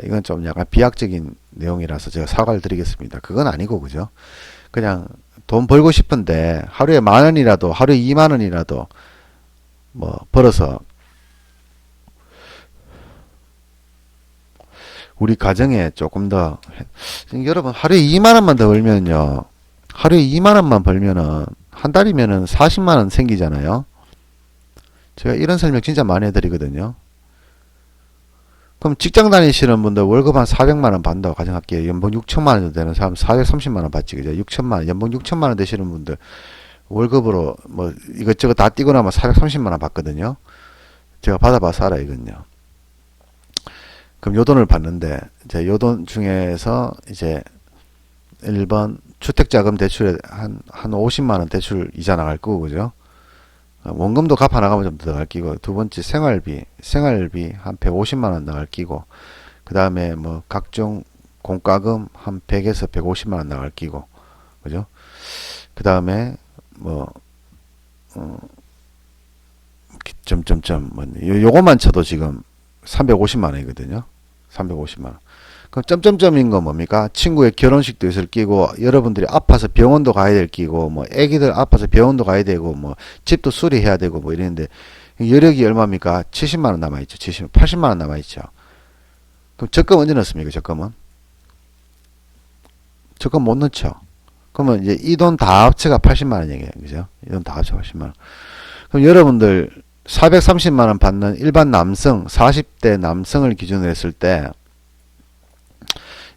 이건 좀 약간 비약적인 내용이라서 제가 사과를 드리겠습니다. 그건 아니고, 그죠? 그냥 돈 벌고 싶은데 하루에 10,000원이라도, 하루에 20,000원이라도 뭐 벌어서 우리 가정에 조금 더, 여러분 하루에 20,000원만 더 벌면요. 하루에 20,000원만 벌면은 한 달이면은 400,000원 생기잖아요. 제가 이런 설명 진짜 많이 해드리거든요. 그럼 직장 다니시는 분들 월급 한 400만원 받는다고 가정할게요. 연봉 6천만원 정도 되는 사람 430만원 받지, 그죠? 6천만원, 연봉 6천만원 되시는 분들 월급으로 뭐 이것저것 다 띄고 나면 430만원 받거든요. 제가 받아봐서 알아요, 이건요. 그럼 요 돈을 받는데, 이제 요 돈 중에서 이제 1번 주택자금 대출에 한 50만원 대출 이자 나갈 거고, 그죠? 원금도 갚아 나가면 좀 더 나갈 끼고, 두 번째 생활비 한 150만원 나갈 끼고, 그 다음에 뭐 각종 공과금 한 100에서 150만원 나갈 끼고, 그죠? 그 다음에 뭐, 요것만 쳐도 지금 350만원이거든요. 350만원. 그럼 점점점인 건 뭡니까? 친구의 결혼식도 있을 끼고, 여러분들이 아파서 병원도 가야 될 끼고, 뭐 애기들 아파서 병원도 가야 되고, 뭐 집도 수리해야 되고, 뭐 이랬는데 여력이 얼마입니까? 70만원 남아있죠. 80만원 남아있죠. 그럼 적금 언제 넣습니까? 적금 못 넣죠. 그러면 이제 이 돈 다 합쳐가 80만원 얘기예요. 그죠? 이 돈 다 합쳐 80만원. 그럼 여러분들 430만원 받는 일반 남성, 40대 남성을 기준으로 했을 때,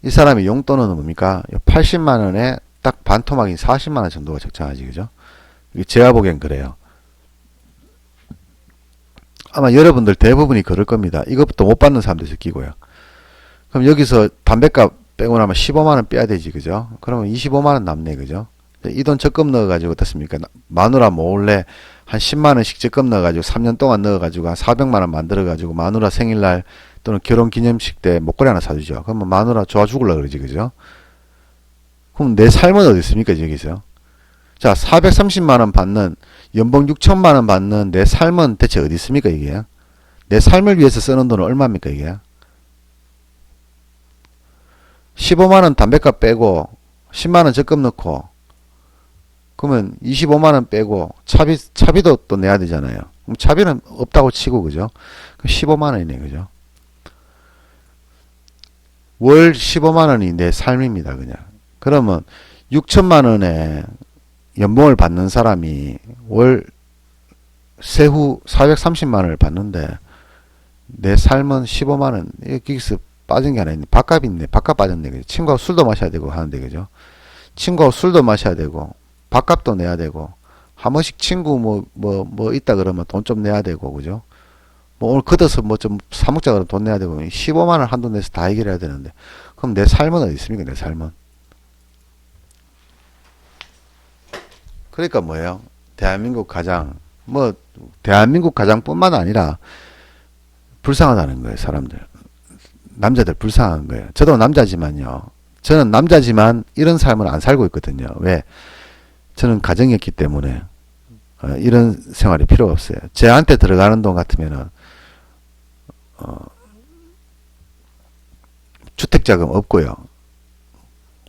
이 사람의 용돈은 뭡니까? 80만원에 딱 반토막인 40만원 정도가 적정하지, 그죠? 제가 보기엔 그래요. 아마 여러분들 대부분이 그럴 겁니다. 이것부터 못 받는 사람도 있을 끼고요. 그럼 여기서 담배값 빼고 나면 15만원 빼야 되지, 그죠? 그러면 25만원 남네, 그죠? 이 돈 적금 넣어가지고 어떻습니까? 마누라 몰래 한 10만원씩 적금 넣어가지고 3년 동안 넣어가지고 한 400만원 만들어가지고 마누라 생일날 또는 결혼기념식 때 목걸이 하나 사주죠. 그러면 마누라 좋아 죽을라 그러지, 그죠? 그럼 내 삶은 어디 있습니까, 여기서? 자, 430만원 받는, 연봉 6천만원 받는 내 삶은 대체 어디 있습니까, 이게? 내 삶을 위해서 쓰는 돈은 얼마입니까, 이게? 15만원 담배값 빼고, 10만원 적금 넣고, 그러면 25만원 빼고, 차비도 또 내야 되잖아요. 그럼 차비는 없다고 치고, 그죠? 그럼 15만원이네, 그죠? 월 15만원이 내 삶입니다, 그냥. 그러면 6천만원에 연봉을 받는 사람이 월 세후 430만원을 받는데 내 삶은 15만원, 여기서 빠진 게 하나 있네. 밥값 있네. 밥값 빠졌네. 그죠? 친구하고 술도 마셔야 되고 하는데, 그죠? 친구하고 술도 마셔야 되고, 밥값도 내야 되고, 한 번씩 친구 뭐 있다 그러면 돈 좀 내야 되고, 그죠? 뭐 오늘 걷어서 뭐 좀 사먹자 그러면 돈 내야 되고, 15만 원 한돈 내서 다 해결해야 되는데, 그럼 내 삶은 어디 있습니까? 내 삶은. 그러니까 뭐예요? 대한민국 가장, 뭐, 대한민국 가장뿐만 아니라, 불쌍하다는 거예요, 사람들. 남자들 불쌍한 거예요. 저도 남자지만요. 저는 남자지만 이런 삶을 안 살고 있거든요. 왜? 저는 가정이었기 때문에 이런 생활이 필요가 없어요. 저한테 들어가는 돈 같으면은 주택자금 없고요.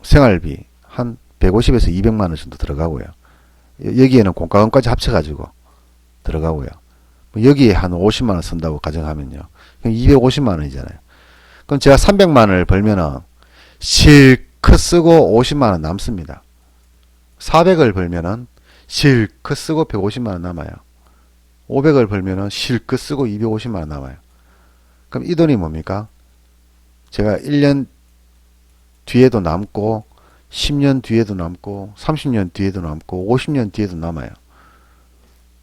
생활비 한 150에서 200만 원 정도 들어가고요. 여기에는 공과금까지 합쳐가지고 들어가고요. 여기에 한 50만 원 쓴다고 가정하면요. 250만 원이잖아요. 그럼 제가 300만 원을 벌면은 실컷 쓰고 50만 원 남습니다. 400을 벌면은 실컷 쓰고 150만 원 남아요. 500을 벌면은 실컷 쓰고 250만 원 남아요. 그럼 이 돈이 뭡니까? 제가 1년 뒤에도 남고 10년 뒤에도 남고 30년 뒤에도 남고 50년 뒤에도 남아요.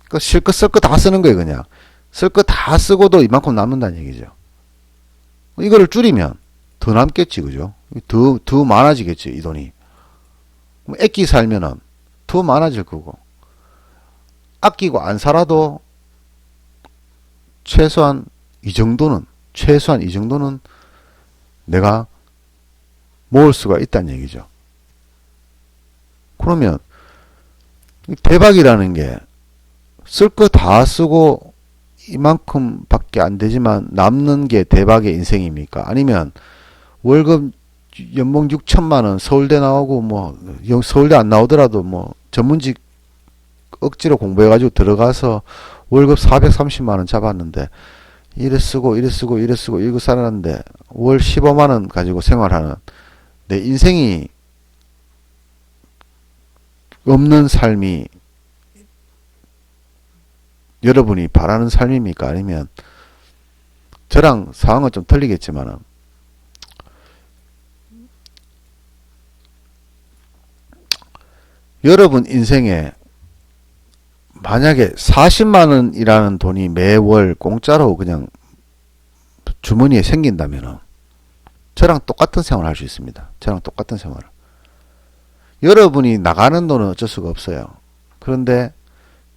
그 실컷 쓸 거 다 쓰는 거예요, 그냥. 쓸 거 다 쓰고도 이만큼 남는다는 얘기죠. 이거를 줄이면 더 남겠지, 그죠? 더 많아지겠지, 이 돈이. 아끼 살면은 더 많아질 거고. 아끼고 안 살아도 최소한 이 정도는 내가 모을 수가 있다는 얘기죠. 그러면 대박이라는 게 쓸 거 다 쓰고 이만큼 밖에 안 되지만 남는 게 대박의 인생입니까? 아니면 월급 연봉 6천만 원 서울대 나오고 뭐 서울대 안 나오더라도 뭐 전문직 억지로 공부해가지고 들어가서 월급 430만 원 잡았는데 이래 쓰고 이거 살았는데 월 15만 원 가지고 생활하는 내 인생이 없는 삶이 여러분이 바라는 삶입니까? 아니면 저랑 상황은 좀 틀리겠지만은 여러분 인생에 만약에 40만 원이라는 돈이 매월 공짜로 그냥 주머니에 생긴다면은 저랑 똑같은 생활을 할 수 있습니다. 저랑 똑같은 생활을. 여러분이 나가는 돈은 어쩔 수가 없어요. 그런데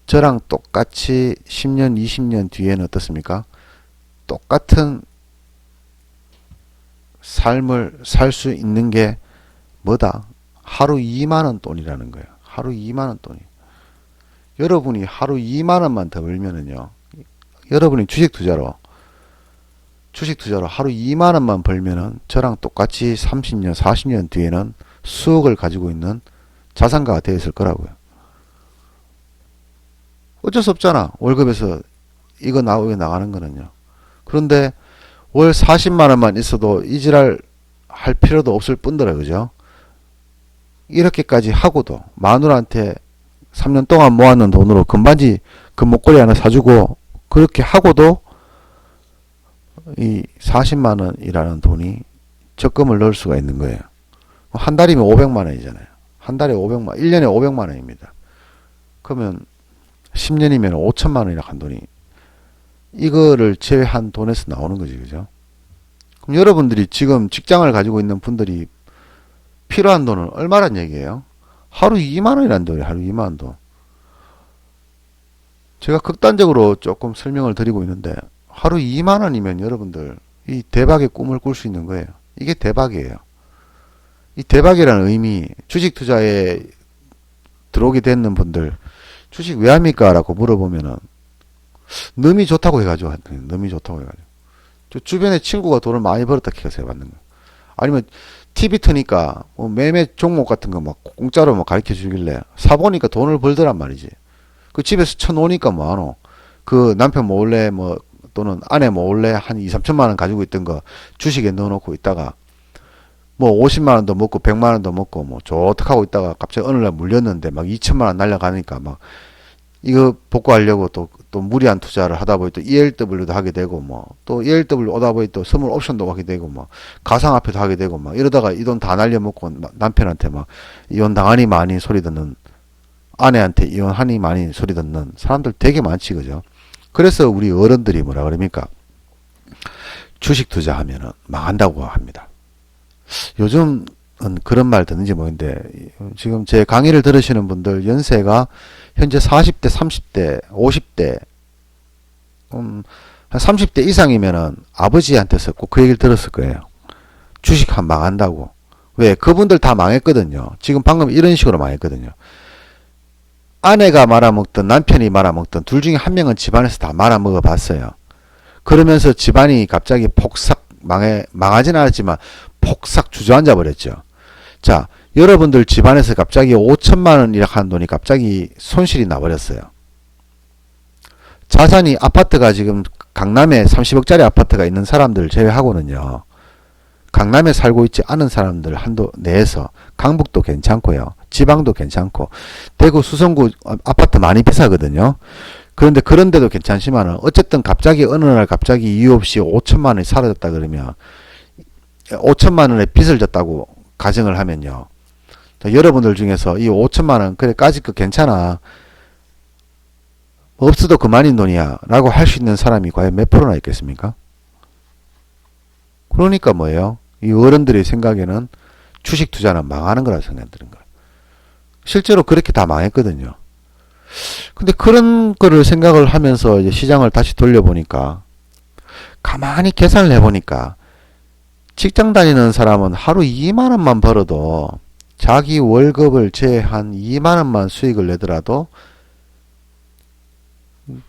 저랑 똑같이 10년, 20년 뒤에는 어떻습니까? 똑같은 삶을 살 수 있는 게 뭐다? 하루 2만 원 돈이라는 거예요. 하루 2만 원 돈이. 여러분이 하루 2만 원만 더 벌면은요. 여러분이 주식 투자로 하루 2만 원만 벌면은 저랑 똑같이 30년, 40년 뒤에는 수억을 가지고 있는 자산가가 되어 있을 거라고요. 어쩔 수 없잖아. 월급에서 이거 나가는 거는요. 그런데 월 40만 원만 있어도 이지랄 할 필요도 없을 뿐더러, 그죠? 이렇게까지 하고도 마누라한테 3년 동안 모았는 돈으로 금반지, 금목걸이 하나 사주고 그렇게 하고도 이 40만 원이라는 돈이 적금을 넣을 수가 있는 거예요. 한 달이면 500만 원이잖아요. 한 달에 500만, 1년에 500만 원입니다. 그러면 10년이면 5천만 원이나 한 돈이 이거를 제외한 돈에서 나오는 거지, 그죠? 그럼 여러분들이 지금 직장을 가지고 있는 분들이 필요한 돈은 얼마란 얘기예요? 하루 2만 원이란 돈이에요. 하루 2만 원 돈. 제가 극단적으로 조금 설명을 드리고 있는데 하루 2만 원이면 여러분들 이 대박의 꿈을 꿀 수 있는 거예요. 이게 대박이에요. 이 대박이라는 의미, 주식 투자에 들어오게 되는 분들 주식 왜 합니까? 라고 물어보면은 너미 좋다고 해가지고 너미 좋다고 해가지고 저 주변에 친구가 돈을 많이 벌었다 해서 해봤는 거예요. 아니면 TV 트니까 뭐 매매 종목 같은 거 막 공짜로 막 가르쳐 주길래 사보니까 돈을 벌더란 말이지. 그 집에서 쳐놓으니까 뭐하노. 그 남편 몰래 뭐 또는 아내 몰래 한 2, 3천만 원 가지고 있던 거 주식에 넣어놓고 있다가 뭐 50만 원도 먹고 100만 원도 먹고 뭐 좋다 하고 있다가 갑자기 어느 날 물렸는데 막 2천만 원 날려가니까 막 이거 복구하려고 또 무리한 투자를 하다 보니 또 ELW도 하게 되고 또 ELW 오다 보니 또 선물 옵션도 하게 되고 가상화폐도 하게 되고 이러다가 이 돈 다 날려먹고 남편한테 이혼 당하니 많이 소리 듣는, 아내한테 이혼하니 많이 소리 듣는 사람들 되게 많지, 그죠? 그래서 우리 어른들이 뭐라 그럽니까? 주식 투자하면은 망한다고 합니다. 요즘은 그런 말 듣는지 모르겠는데, 지금 제 강의를 들으시는 분들 연세가 현재 40대, 30대, 50대, 한 30대 이상이면은 아버지한테서 꼭 그 얘기를 들었을 거예요. 주식 한 망한다고. 왜? 그분들 다 망했거든요. 지금 방금 이런 식으로 망했거든요. 아내가 말아먹든 남편이 말아먹든 둘 중에 한 명은 집안에서 다 말아먹어 봤어요. 그러면서 집안이 갑자기 폭삭 망하진 않았지만 폭삭 주저앉아 버렸죠. 자, 여러분들 집안에서 갑자기 5천만 원이라 하는 돈이 갑자기 손실이 나버렸어요. 자산이, 아파트가 지금 강남에 30억짜리 아파트가 있는 사람들 제외하고는요, 강남에 살고 있지 않은 사람들 한도 내에서 강북도 괜찮고요, 지방도 괜찮고, 대구 수성구 아파트 많이 비싸거든요. 그런데 그런데도 괜찮지만은 어쨌든 갑자기 어느 날 갑자기 이유 없이 5천만 원이 사라졌다 그러면 5천만 원의 빚을 졌다고 가정을 하면요, 여러분들 중에서 이 5천만 원 그래 까짓 거 괜찮아, 없어도 그만인 돈이야 라고 할 수 있는 사람이 과연 몇 프로나 있겠습니까? 그러니까 뭐예요? 이 어른들의 생각에는 주식 투자는 망하는 거라고 생각드는 거예요. 실제로 그렇게 다 망했거든요. 근데 그런 거를 생각을 하면서 이제 시장을 다시 돌려보니까, 가만히 계산을 해보니까, 직장 다니는 사람은 하루 2만 원만 벌어도, 자기 월급을 제한 2만 원만 수익을 내더라도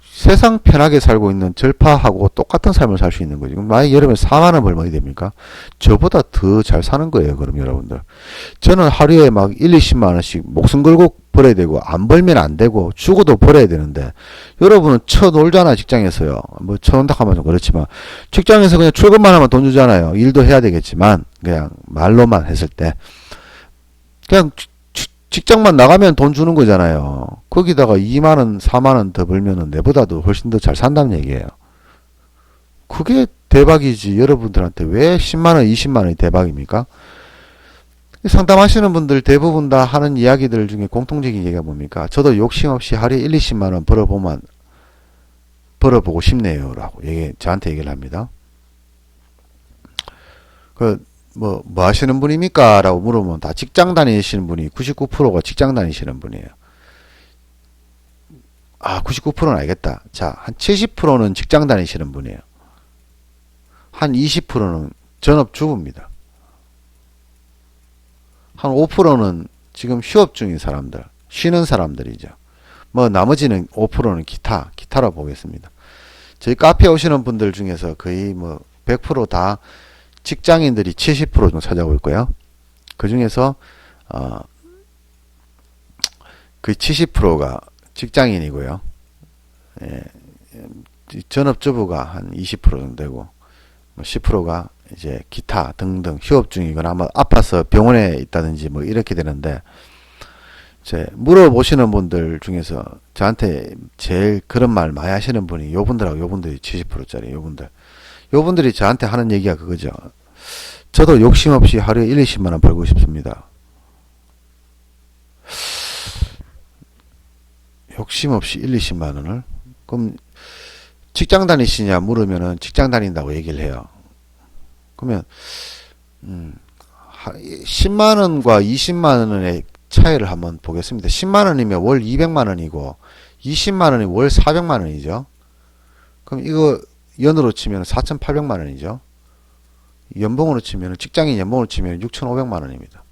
세상 편하게 살고 있는 절파하고 똑같은 삶을 살 수 있는 거죠. 만약에 여러분 4만 원 벌면 어떻게 됩니까? 저보다 더 잘 사는 거예요. 그럼 여러분들. 저는 하루에 막 1, 20만 원씩 목숨 걸고 벌어야 되고, 안 벌면 안 되고, 죽어도 벌어야 되는데, 여러분은 쳐놀잖아, 직장에서요. 뭐 쳐논다 하면 좀 그렇지만, 직장에서 그냥 출근만 하면 돈 주잖아요. 일도 해야 되겠지만, 그냥 말로만 했을 때. 그냥 직장만 나가면 돈 주는 거잖아요. 거기다가 2만원, 4만원 더 벌면은 내보다도 훨씬 더 잘 산다는 얘기예요. 그게 대박이지. 여러분들한테 왜 10만원, 20만원이 대박입니까? 상담하시는 분들 대부분 다 하는 이야기들 중에 공통적인 얘기가 뭡니까? 저도 욕심 없이 하루에 1, 20만원 벌어보고 싶네요. 라고 저한테 얘기를 합니다. 뭐 하시는 분입니까? 라고 물으면 다 직장 다니시는 분이 99%가 직장 다니시는 분이에요. 99%는 알겠다. 자, 한 70%는 직장 다니시는 분이에요. 한 20%는 전업주부입니다. 한 5%는 지금 휴업 중인 사람들, 쉬는 사람들이죠. 뭐 나머지는 5%는 기타로 보겠습니다. 저희 카페에 오시는 분들 중에서 거의 뭐 100%다 직장인들이 70% 정도 차지하고 있고요. 그 중에서 거의 70%가 직장인이고요. 예, 전업주부가 한 20% 정도 되고, 10%가 이제 기타 등등 휴업 중이거나 아마 아파서 병원에 있다든지 뭐 이렇게 되는데, 이제 물어보시는 분들 중에서 저한테 제일 그런 말 많이 하시는 분이 요분들하고 요분들이 70%짜리 요분들이 저한테 하는 얘기가 그거죠. 저도 욕심 없이 하루에 1, 20만 원 벌고 싶습니다. 욕심 없이 1, 20만 원을? 그럼 직장 다니시냐 물으면은 직장 다닌다고 얘기를 해요. 그러면 10만 원과 20만 원의 차이를 한번 보겠습니다. 10만 원이면 월 200만 원이고 20만 원이 월 400만 원이죠. 그럼 이거 연으로 치면 4,800만 원이죠. 연봉으로 치면, 직장인 연봉으로 치면 6,500만 원입니다.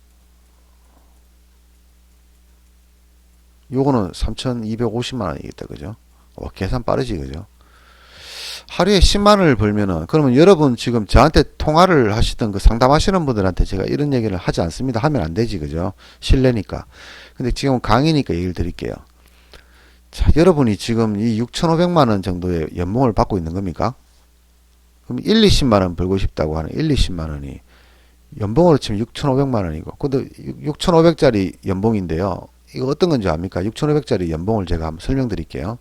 요거는 3,250만 원이겠다. 그죠? 계산 빠르지, 그죠? 하루에 10만 원을 벌면은, 그러면 여러분 지금 저한테 통화를 하시던 그 상담하시는 분들한테 제가 이런 얘기를 하지 않습니다. 하면 안 되지, 그죠? 실례니까. 근데 지금 강의니까 얘기를 드릴게요. 자, 여러분이 지금 이 6,500만 원 정도의 연봉을 받고 있는 겁니까? 그럼 1, 20만 원 벌고 싶다고 하는 1, 20만 원이 연봉으로 치면 6,500만 원이고, 근데 6,500짜리 연봉인데요. 이거 어떤 건지 압니까? 6,500짜리 연봉을 제가 한번 설명드릴게요.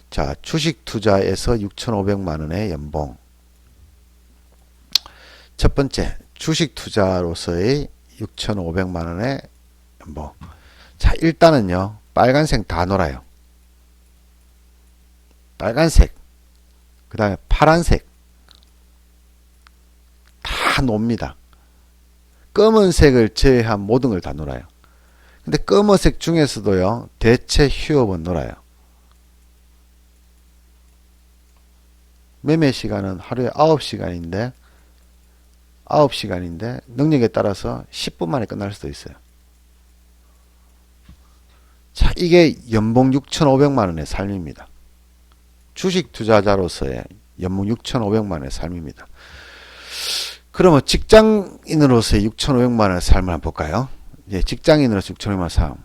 자, 주식 투자에서 6,500만원의 연봉. 첫 번째, 주식 투자로서의 6,500만원의 연봉. 자, 일단은요, 빨간색 다 놀아요. 빨간색, 그 다음에 파란색, 다 놉니다. 검은색을 제외한 모든 걸 다 놀아요. 근데 검은색 중에서도요, 대체 휴업은 놀아요. 매매 시간은 하루에 9시간인데, 능력에 따라서 10분 만에 끝날 수도 있어요. 자, 이게 연봉 6,500만원의 삶입니다. 주식 투자자로서의 연봉 6,500만원의 삶입니다. 그러면 직장인으로서의 6,500만원의 삶을 한번 볼까요? 예, 직장인으로서 6,500만원 삶.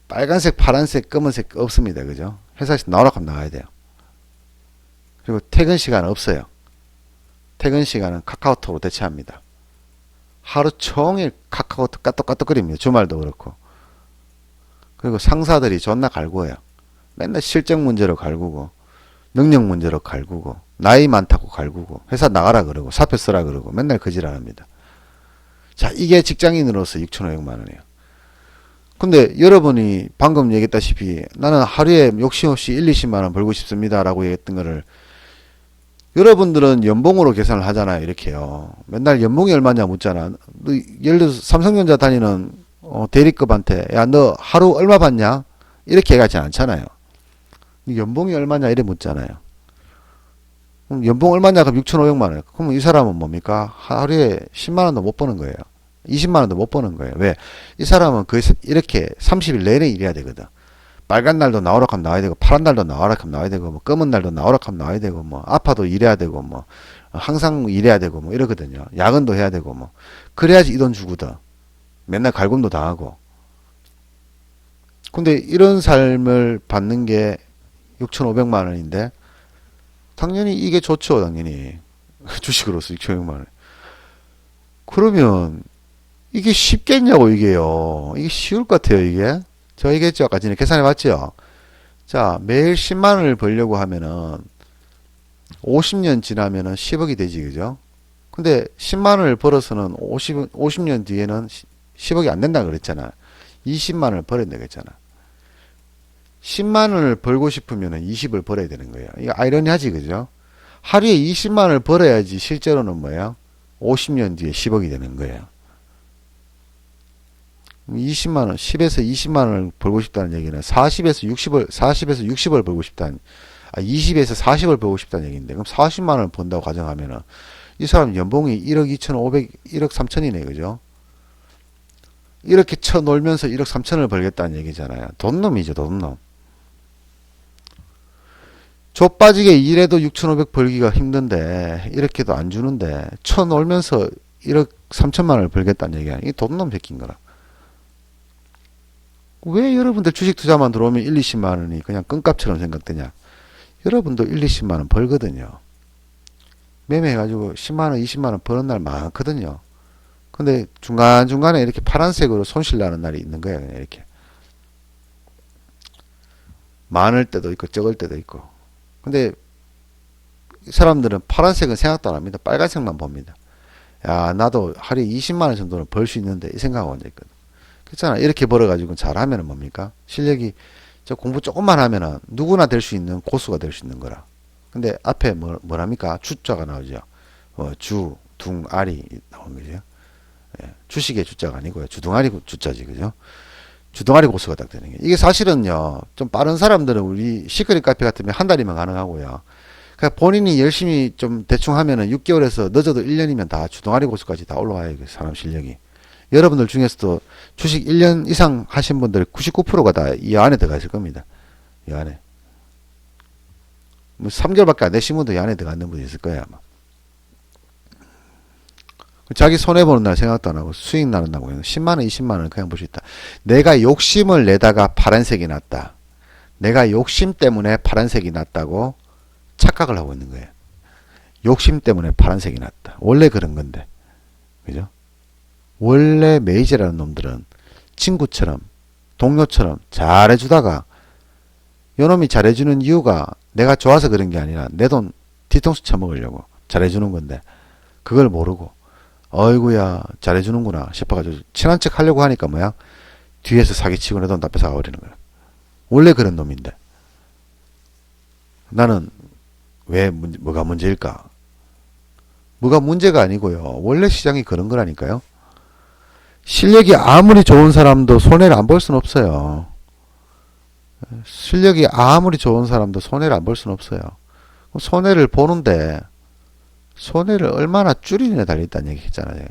빨간색, 파란색, 검은색 없습니다. 그죠? 회사에서 나오라 하면 나가야 돼요. 그리고 퇴근 시간 없어요. 퇴근 시간은 카카오톡으로 대체합니다. 하루 종일 카카오톡 까똑까똑거립니다. 주말도 그렇고. 그리고 상사들이 존나 갈구해요. 맨날 실적 문제로 갈구고, 능력 문제로 갈구고, 나이 많다고 갈구고, 회사 나가라 그러고, 사표 쓰라 그러고, 맨날 거지랄합니다. 자, 이게 직장인으로서 6,500만원이에요. 근데 여러분이 방금 얘기했다시피 나는 하루에 욕심 없이 1, 20만원 벌고 싶습니다 라고 얘기했던 거를 여러분들은 연봉으로 계산을 하잖아요. 이렇게요. 맨날 연봉이 얼마냐 묻잖아. 너 예를 들어서 삼성전자 다니는 대리급한테 야, 너 하루 얼마 받냐? 이렇게 얘기하지 않잖아요. 연봉이 얼마냐 이래 묻잖아요. 그럼 연봉 얼마냐? 그럼 6,500만원. 그럼 이 사람은 뭡니까? 하루에 10만원도 못 버는 거예요. 20만원도 못 버는 거예요. 왜? 이 사람은 이렇게 30일 내내 일해야 되거든. 빨간 날도 나오라 하면 나와야 되고, 파란 날도 나오라 하면 나와야 되고, 뭐 검은 날도 나오라 하면 나와야 되고, 뭐 아파도 일해야 되고, 뭐 항상 일해야 되고, 뭐 이러거든요. 야근도 해야 되고, 뭐 그래야지 이 돈 주거든. 맨날 갈굼도 당하고. 근데 이런 삶을 받는 게 6,500만원인데 당연히 이게 좋죠. 당연히 주식으로서 6,500만원. 그러면 이게 쉽겠냐고. 이게요. 이게 쉬울 것 같아요. 이게 저 얘기했죠. 아까 전에 계산해 봤죠. 자, 매일 10만원을 벌려고 하면은 50년 지나면은 10억이 되지. 그죠? 근데 10만원을 벌어서는 50년 뒤에는 10억이 안 된다 그랬잖아. 20만원을 벌어야 되겠잖아. 10만원을 벌고 싶으면 20을 벌어야 되는 거예요. 이거 아이러니하지. 그죠? 하루에 20만원을 벌어야지 실제로는 뭐예요? 50년 뒤에 10억이 되는 거예요. 20만원, 10에서 20만원을 벌고 싶다는 얘기는 40에서 60을 벌고 싶다는, 20에서 40을 벌고 싶다는 얘기인데, 그럼 40만원을 번다고 가정하면은, 이 사람 연봉이 1억 2,500, 1억 3천이네. 그죠? 이렇게 쳐놀면서 1억 3천을 벌겠다는 얘기잖아요. 돈놈이죠, 돈놈. 좆빠지게 일해도 6,500 벌기가 힘든데, 이렇게도 안 주는데, 쳐놀면서 1억 3천만원을 벌겠다는 얘기야. 이게 돈놈 새끼인 거라. 왜 여러분들 주식 투자만 들어오면 1, 20만원이 그냥 껌값처럼 생각되냐? 여러분도 1, 20만원 벌거든요. 매매해가지고 10만원, 20만원 버는 날 많거든요. 근데 중간중간에 이렇게 파란색으로 손실 나는 날이 있는 거예요. 그냥 이렇게. 많을 때도 있고, 적을 때도 있고. 근데 사람들은 파란색은 생각도 안 합니다. 빨간색만 봅니다. 야, 나도 하루에 20만원 정도는 벌 수 있는데, 이 생각하고 앉아있거든. 그렇잖아. 이렇게 벌어가지고 잘하면은 뭡니까? 실력이, 저 공부 조금만 하면은 누구나 될 수 있는 고수가 될 수 있는 거라. 근데 앞에 뭐랍니까? 주자가 나오죠. 주, 둥, 알이 나오는 거죠. 예, 주식의 주자가 아니고요. 주둥아리 주자지. 그죠? 주둥아리 고수가 딱 되는 게. 이게 사실은요, 좀 빠른 사람들은 우리 시크릿 카페 같으면 한 달이면 가능하고요. 그러니까 본인이 열심히 좀 대충 하면은 6개월에서 늦어도 1년이면 다 주둥아리 고수까지 다 올라와요. 사람 실력이. 여러분들 중에서도 주식 1년 이상 하신 분들 99%가 다 이 안에 들어가 있을 겁니다. 이 안에. 뭐 3개월밖에 안 되신 분도 이 안에 들어가 있는 분이 있을 거예요, 아마. 자기 손해보는 날 생각도 안 하고 수익 나는다고 해서 10만원, 20만원을 그냥 볼 수 있다. 내가 욕심을 내다가 파란색이 났다. 내가 욕심 때문에 파란색이 났다고 착각을 하고 있는 거예요. 욕심 때문에 파란색이 났다. 원래 그런 건데. 그죠? 원래 메이저라는 놈들은 친구처럼 동료처럼 잘해주다가 요놈이 잘해주는 이유가 내가 좋아서 그런 게 아니라 내 돈 뒤통수 쳐먹으려고 잘해주는 건데 그걸 모르고 어이구야 잘해주는구나 싶어가지고 친한 척 하려고 하니까 뭐야 뒤에서 사기치고 내 돈 다 뺏어가버리는 거야. 원래 그런 놈인데 나는 왜 뭐가 문제일까? 뭐가 문제가 아니고요. 원래 시장이 그런 거라니까요. 실력이 아무리 좋은 사람도 손해를 안 볼 수는 없어요. 실력이 아무리 좋은 사람도 손해를 안 볼 수는 없어요. 손해를 보는데 손해를 얼마나 줄이느냐에 달려있다는 얘기 했잖아요.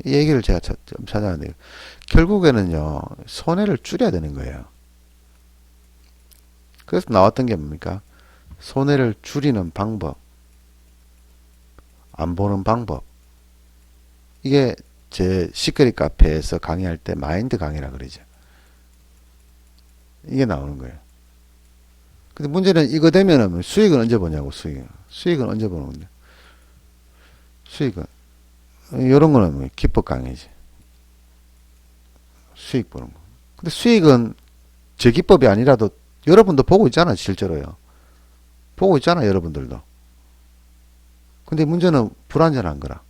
이 얘기를 제가 좀 찾아봤는데 결국에는요. 손해를 줄여야 되는 거예요. 그래서 나왔던 게 뭡니까? 손해를 줄이는 방법, 안 보는 방법. 이게 제 시크릿 카페에서 강의할 때 마인드 강의라 그러죠. 이게 나오는 거예요. 근데 문제는 이거 되면은 수익은 언제 보냐고, 수익은 언제 보는 건데. 수익은. 이런 거는 뭐 기법 강의지. 수익 보는 거. 근데 수익은 제 기법이 아니라도 여러분도 보고 있잖아, 실제로요. 보고 있잖아, 여러분들도. 근데 문제는 불안전한 거라.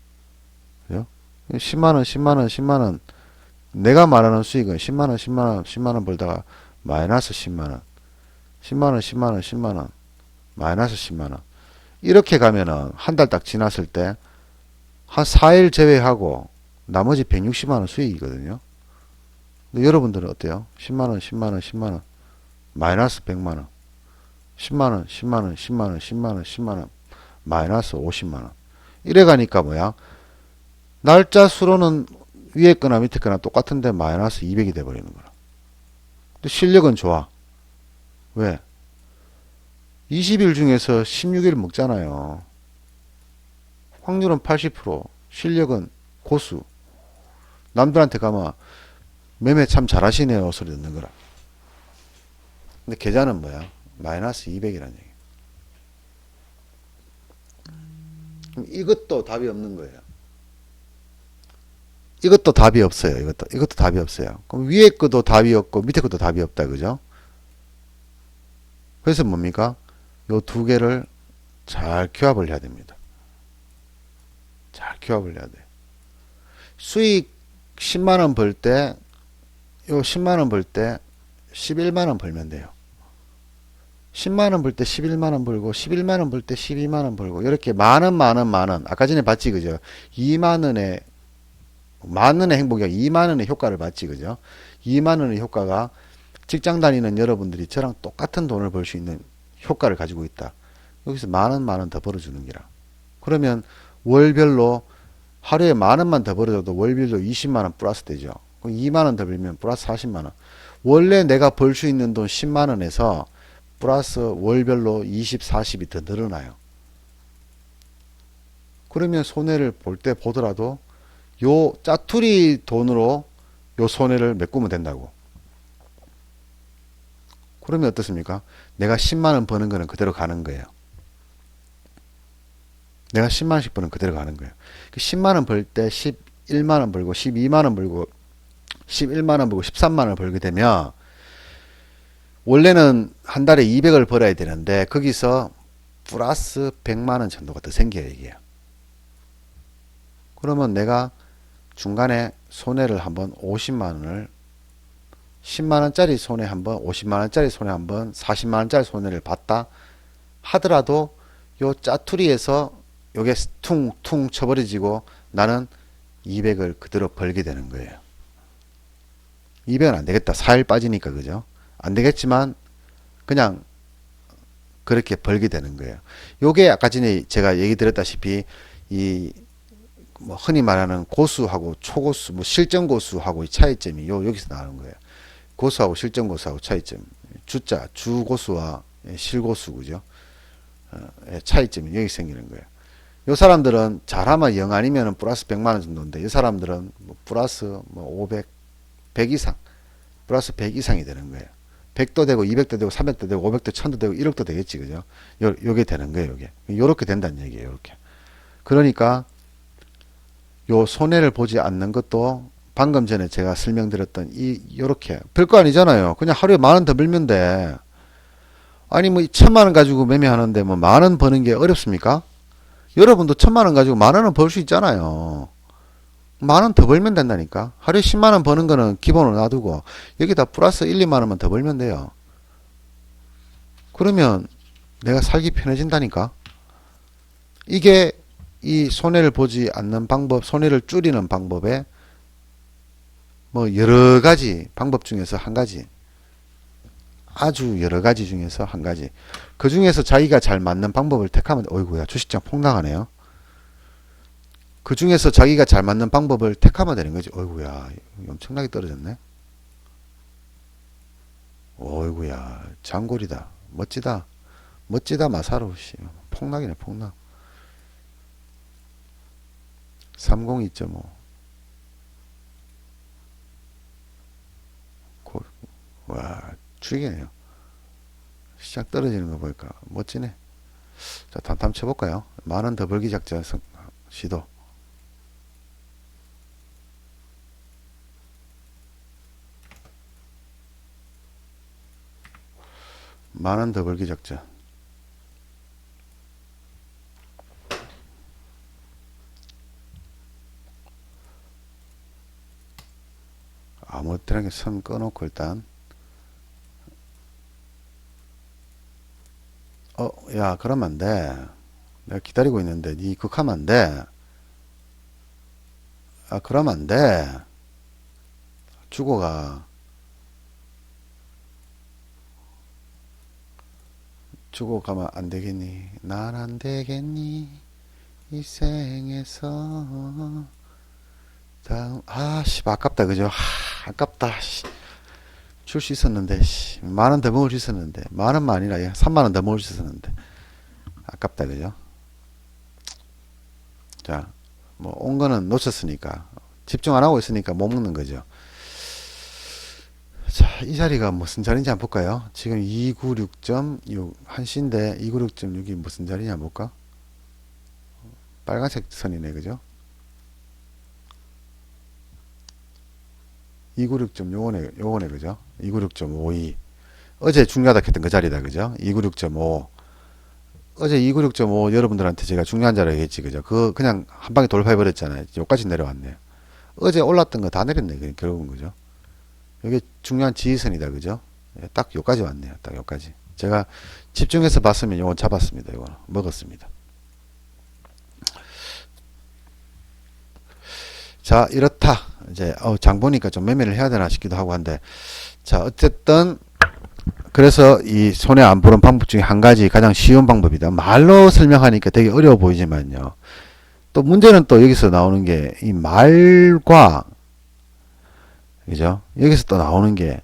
그죠? 10만원, 10만원, 10만원. 내가 말하는 수익은 10만원, 10만원, 10만원 벌다가 마이너스 10만원. 10만원, 10만원, 10만원. 마이너스 10만원. 이렇게 가면은 한 달 딱 지났을 때 한 4일 제외하고 나머지 160만원 수익이거든요. 근데 여러분들은 어때요? 10만원, 10만원, 10만원. 마이너스 100만원. 10만원, 10만원, 10만원, 10만원, 10만원. 마이너스 50만원. 이래 가니까 뭐야? 날짜 수로는 위에 거나 밑에 거나 똑같은데 마이너스 200이 돼버리는 거라. 근데 실력은 좋아. 왜? 20일 중에서 16일 먹잖아요. 확률은 80%, 실력은 고수. 남들한테 가면 매매 참 잘하시네요 소리 듣는 거라. 근데 계좌는 뭐야? 마이너스 200이라는 얘기. 그럼 이것도 답이 없는 거예요. 이것도 답이 없어요. 이것도 답이 없어요. 그럼 위에 것도 답이 없고 밑에 것도 답이 없다. 그죠? 그래서 뭡니까? 요 두 개를 잘 규합을 해야 됩니다. 잘 규합을 해야 돼. 수익 10만원 벌 때, 요 10만원 벌 때 11만원 벌면 돼요. 10만원 벌 때 11만원 벌고, 11만원 벌 때 12만원 벌고, 이렇게 만원. 아까 전에 봤지, 그죠? 2만원의, 만원의 행복이 아니라 2만원의 효과를 봤지, 그죠? 2만원의 효과가 직장 다니는 여러분들이 저랑 똑같은 돈을 벌 수 있는 효과를 가지고 있다. 여기서 만원 더 벌어주는 기라. 그러면 월별로 하루에 만원만 더 벌어줘도 월별로 20만원 플러스 되죠. 그럼 2만원 더 벌면 플러스 40만원. 원래 내가 벌 수 있는 돈 10만원에서 플러스 월별로 20, 40이 더 늘어나요. 그러면 손해를 볼 때 보더라도 요 짜투리 돈으로 요 손해를 메꾸면 된다고. 그러면 어떻습니까? 내가 10만원 버는 거는 그대로 가는 거예요. 내가 10만원씩 버는 그대로 가는 거예요. 10만원 벌 때 11만원 벌고 12만원 벌고 11만원 벌고 13만원 벌게 되면 원래는 한 달에 200을 벌어야 되는데 거기서 플러스 100만원 정도가 더 생겨요. 이게. 그러면 내가 중간에 손해를 한번 50만원을 10만원짜리 손해 한번 50만원짜리 손해 한번 40만원짜리 손해를 봤다 하더라도 요 짜투리에서 요게 퉁퉁 쳐버려지고 나는 200을 그대로 벌게 되는 거예요. 200은 안 되겠다. 4일 빠지니까 그죠? 안 되겠지만 그냥 그렇게 벌게 되는 거예요. 요게 아까 전에 제가 얘기 드렸다시피 이 뭐 흔히 말하는 고수하고 초고수, 뭐 실전 고수하고 이 차이점이 여기서 나오는 거예요. 고수하고 실전 고수하고 차이점. 주자, 주고수와 실고수 그죠? 차이점이 여기 생기는 거예요. 요 사람들은 잘하면 0 아니면 플러스 100만원 정도인데 이 사람들은 뭐 플러스 뭐 500, 100 이상 플러스 100 이상이 되는 거예요. 100도 되고 200도 되고 300도 되고 500도 1000도 되고 1억도 되겠지 그죠? 요게 되는 거예요. 요렇게 된다는 얘기예요. 요렇게. 그러니까 요 손해를 보지 않는 것도 방금 전에 제가 설명드렸던 요렇게 별거 아니잖아요. 그냥 하루에 10,000원 더 벌면 돼. 아니 뭐 1,000,000원 가지고 매매하는데 뭐 10,000원 버는 게 어렵습니까? 여러분도 1,000,000원 가지고 10,000원은 벌 수 있잖아요. 10,000원 더 벌면 된다니까. 하루에 100,000원 버는 거는 기본으로 놔두고 여기다 플러스 1, 2만원만 더 벌면 돼요. 그러면 내가 살기 편해진다니까. 이게 이 손해를 보지 않는 방법, 손해를 줄이는 방법의 뭐 여러 가지 방법 중에서 한 가지, 아주 여러 가지 중에서 한 가지. 그 중에서 자기가 잘 맞는 방법을 택하면, 어이구야, 주식장 폭락하네요. 그 중에서 자기가 잘 맞는 방법을 택하면 되는 거지. 어이구야, 엄청나게 떨어졌네. 어이구야, 장골이다. 멋지다. 멋지다, 마사로. 폭락이네, 폭락. 302.5. 와, 죽이네요. 시작 떨어지는 거 보니까 멋지네. 자, 단탐 쳐볼까요? 10,000원 더 벌기 작전 시도. 10,000원 더 벌기 작전. 아무렇게 선 꺼놓고 일단 야, 그러면 안 돼. 내가 기다리고 있는데 니 극하면 안 돼. 아, 그러면 안 돼. 죽어가. 죽어가면 안 되겠니? 난 안 되겠니? 이 생에서 다음. 아씨, 아깝다, 그죠? 아깝다. 줄 수 있었는데, 10,000원 더 먹을 수 있었는데, 10,000원만 아니라 30,000원 더 먹을 수 있었는데, 아깝다, 그죠? 자, 뭐 온 거는 놓쳤으니까, 집중 안 하고 있으니까 못 먹는 거죠. 자, 이 자리가 무슨 자리인지 한번 볼까요? 지금 296.6 한시인데 296.6이 무슨 자리인지 한번 볼까? 빨간색 선이네, 그죠? 296.요거네, 요거네, 그죠? 296.52. 어제 중요하다 했던 그 자리다, 그죠? 296.5. 어제 296.5 여러분들한테 제가 중요한 자리 얘기했지, 그죠? 그냥 한 방에 돌파해버렸잖아요. 여기까지 내려왔네요. 어제 올랐던 거 다 내렸네, 결국은, 그죠? 이게 중요한 지지선이다, 그죠? 딱 여기까지 왔네요. 딱 여기까지. 제가 집중해서 봤으면 요건 잡았습니다. 요거는 먹었습니다. 자, 이렇다. 이제 장 보니까 좀 매매를 해야 되나 싶기도 하고 한데, 자, 어쨌든 그래서 이 손해 안 보는 방법 중에 한 가지, 가장 쉬운 방법이다. 말로 설명하니까 되게 어려워 보이지만요. 또 문제는 또 여기서 나오는 게 이 말과, 그죠? 여기서 또 나오는 게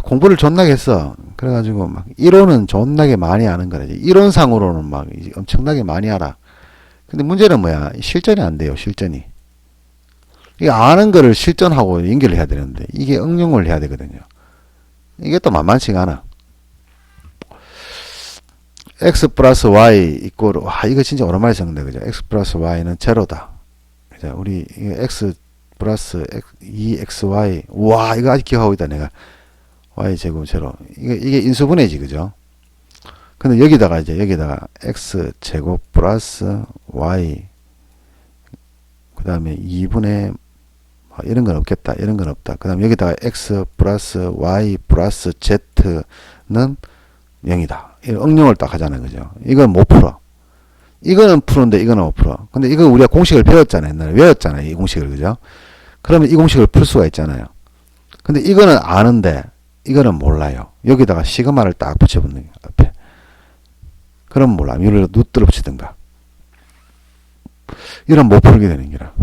공부를 존나게 했어. 그래가지고 막 이론은 존나게 많이 아는 거지. 이론상으로는 막 엄청나게 많이 알아. 근데 문제는 뭐야? 실전이 안 돼요. 실전이. 이 아는 거를 실전하고 연결을 해야 되는데 이게 응용을 해야 되거든요. 이게 또 만만치가 않아. x 플러스 y 이꼴, 와, 이거 진짜 오랜만에 적는다, 그죠? x 플러스 y는 제로다. 그죠? 우리 x 플러스 2xy, 와, 이거 아직 기억하고 있다, 내가. y 제곱 제로. 이게 인수분해지, 그죠? 근데 여기다가 x 제곱 플러스 y, 그 다음에 2분의 이런 건 없겠다. 이런 건 없다. 그 다음에 여기다가 x 플러스 y 플러스 z는 0이다. 응용을 딱 하잖아요. 그죠? 이건 못 풀어. 이거는 푸는데 이거는 못 풀어. 근데 이거 우리가 공식을 배웠잖아요. 옛날에 외웠잖아요. 이 공식을. 그죠? 그러면 이 공식을 풀 수가 있잖아요. 근데 이거는 아는데 이거는 몰라요. 여기다가 시그마를 딱 붙여보는 거예요. 앞에. 그럼 몰라. 이걸 누뜨러 붙이든가. 이런 못 풀게 되는 거라.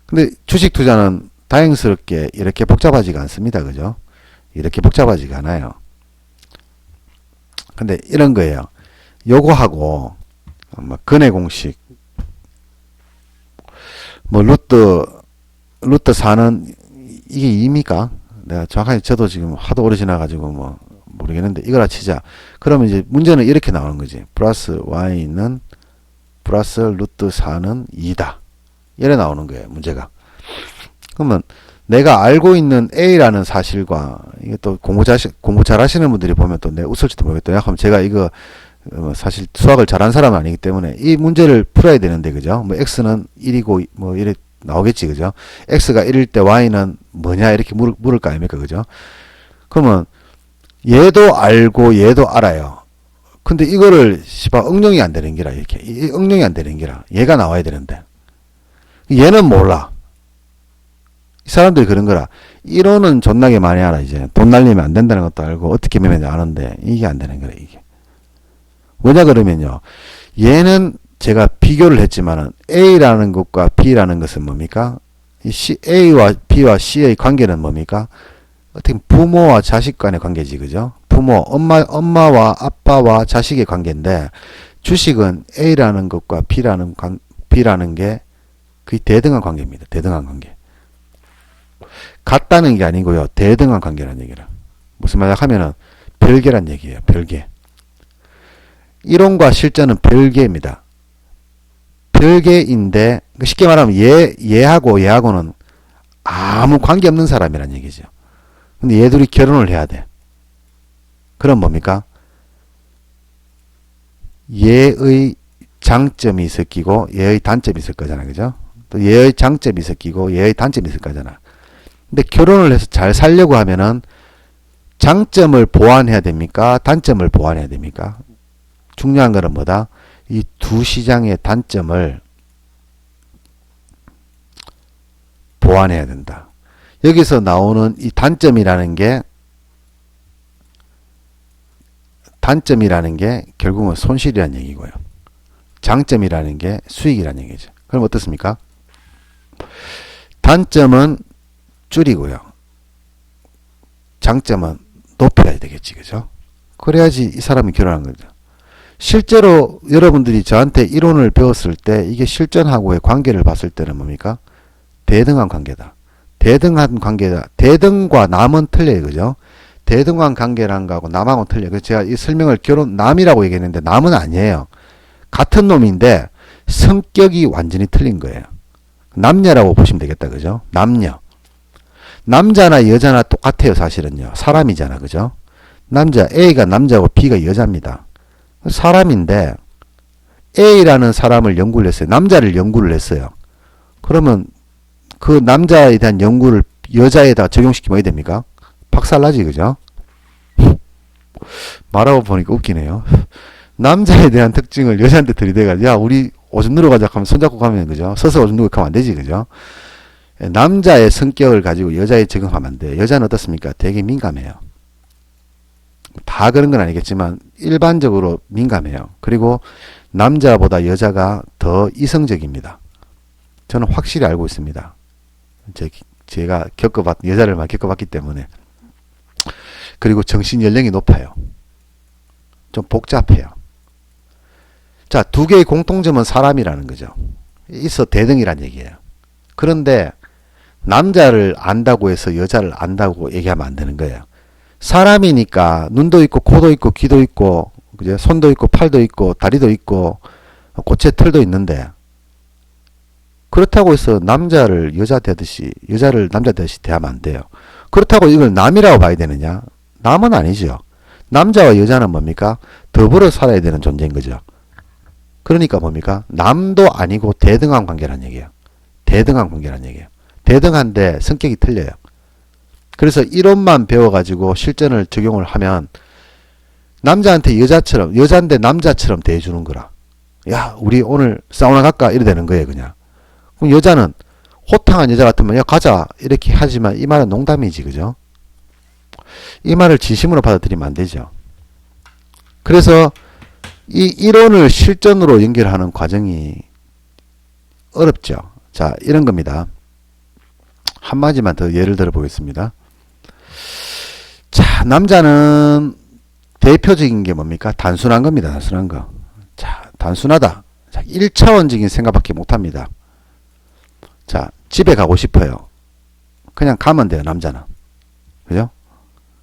근데 주식 투자는 다행스럽게 이렇게 복잡하지가 않습니다. 그죠? 이렇게 복잡하지가 않아요. 근데 이런 거예요. 요거하고 뭐 근해 공식, 뭐 루트 4는 이게 2입니까? 내가 정확하게 저도 지금 하도 오래 지나가지고 뭐 모르겠는데 이거라 치자. 그러면 이제 문제는 이렇게 나오는 거지. 플러스 y는 플러스 루트 4는 2다. 이래 나오는 거예요. 문제가. 그러면 내가 알고 있는 A라는 사실과 이게 또 공부 잘 하시는 분들이 보면 또 내 웃을지도 모르겠다. 약하면 제가 이거 사실 수학을 잘한 사람은 아니기 때문에 이 문제를 풀어야 되는데 그죠? 뭐 X는 1이고 뭐 이래 나오겠지 그죠? X가 1일 때 Y는 뭐냐 이렇게 물을 거 아닙니까 그죠? 그러면 얘도 알고 얘도 알아요. 근데 이거를 응용이 안 되는 기라 이렇게 응용이 안 되는 기라 얘가 나와야 되는데 얘는 몰라. 이 사람들이 그런 거라. 1호는 존나게 많이 알아 이제 돈 날리면 안 된다는 것도 알고 어떻게 매매는지 아는데 이게 안 되는 거라 이게. 왜냐 그러면요. 얘는 제가 비교를 했지만은 A라는 것과 B라는 것은 뭡니까? 이 A와 B와 C의 관계는 뭡니까? 어떻게 부모와 자식 간의 관계지 그죠? 부모, 엄마와 아빠와 자식의 관계인데 주식은 A라는 것과 B라는 게 거의 대등한 관계입니다. 대등한 관계. 같다는 게 아니고요. 대등한 관계라는 얘기라. 무슨 말이냐 하면은 별개란 얘기예요. 별개. 이론과 실전은 별개입니다. 별개인데 쉽게 말하면 얘하고는 아무 관계 없는 사람이란 얘기죠. 근데 얘들이 결혼을 해야 돼. 그럼 뭡니까? 얘의 장점이 섞이고 얘의 단점이 있을 거잖아. 그죠? 또 얘의 장점이 섞이고 얘의 단점이 있을 거잖아. 근데 결혼을 해서 잘 살려고 하면은 장점을 보완해야 됩니까? 단점을 보완해야 됩니까? 중요한 거는 뭐다? 이 두 시장의 단점을 보완해야 된다. 여기서 나오는 이 단점이라는 게 결국은 손실이라는 얘기고요. 장점이라는 게 수익이라는 얘기죠. 그럼 어떻습니까? 단점은 줄이고요. 장점은 높여야 되겠지. 그죠? 그래야지 이 사람이 결혼한 거죠. 실제로 여러분들이 저한테 이론을 배웠을 때 이게 실전하고의 관계를 봤을 때는 뭡니까? 대등한 관계다. 대등한 관계다. 대등과 남은 틀려요. 그죠? 대등한 관계란 거하고 남하고는 틀려요. 그래서 제가 이 설명을 남이라고 얘기했는데 남은 아니에요. 같은 놈인데 성격이 완전히 틀린 거예요. 남녀라고 보시면 되겠다. 그죠? 남녀. 남자나 여자나 똑같아요. 사실은요. 사람이잖아. 그죠? A가 남자고 B가 여자입니다. 사람인데 A라는 사람을 연구를 했어요. 남자를 연구를 했어요. 그러면 그 남자에 대한 연구를 여자에다 적용시키면 어떻게 됩니까? 박살나지. 그죠? 말하고 보니까 웃기네요. 남자에 대한 특징을 여자한테 들이대가 야 우리 오줌 누러 가자 하면 손잡고 가면 그죠? 서서 오줌 누고 가면 안 되지. 그죠? 남자의 성격을 가지고 여자에 적용하면 안 돼. 여자는 어떻습니까? 되게 민감해요. 다 그런 건 아니겠지만 일반적으로 민감해요. 그리고 남자보다 여자가 더 이성적입니다. 저는 확실히 알고 있습니다. 제가 여자를 많이 겪어봤기 때문에. 그리고 정신 연령이 높아요. 좀 복잡해요. 자, 두 개의 공통점은 사람이라는 거죠. 있어 대등이란 얘기예요. 그런데 남자를 안다고 해서 여자를 안다고 얘기하면 안 되는 거예요. 사람이니까 눈도 있고 코도 있고 귀도 있고 그죠? 손도 있고 팔도 있고 다리도 있고 고체 털도 있는데 그렇다고 해서 남자를 남자 되듯이 대하면 안 돼요. 그렇다고 이걸 남이라고 봐야 되느냐? 남은 아니죠. 남자와 여자는 뭡니까? 더불어 살아야 되는 존재인 거죠. 그러니까 뭡니까? 남도 아니고 대등한 관계란 얘기예요. 대등한 관계란 얘기예요. 대등한데 성격이 틀려요. 그래서 이론만 배워가지고 실전을 적용을 하면 남자한테 여자인데 남자처럼 대해주는 거라. 야, 우리 오늘 사우나 갈까? 이래 되는 거예요, 그냥. 그럼 여자는 호탕한 여자 같으면 야, 가자. 이렇게 하지만 이 말은 농담이지, 그죠? 이 말을 진심으로 받아들이면 안 되죠. 그래서 이 이론을 실전으로 연결하는 과정이 어렵죠. 자, 이런 겁니다. 한 마디만 더 예를 들어 보겠습니다. 자, 남자는 대표적인 게 뭡니까? 단순한 겁니다. 단순한 거. 자, 단순하다. 자, 1차원적인 생각밖에 못합니다. 자, 집에 가고 싶어요. 그냥 가면 돼요. 남자는. 그죠?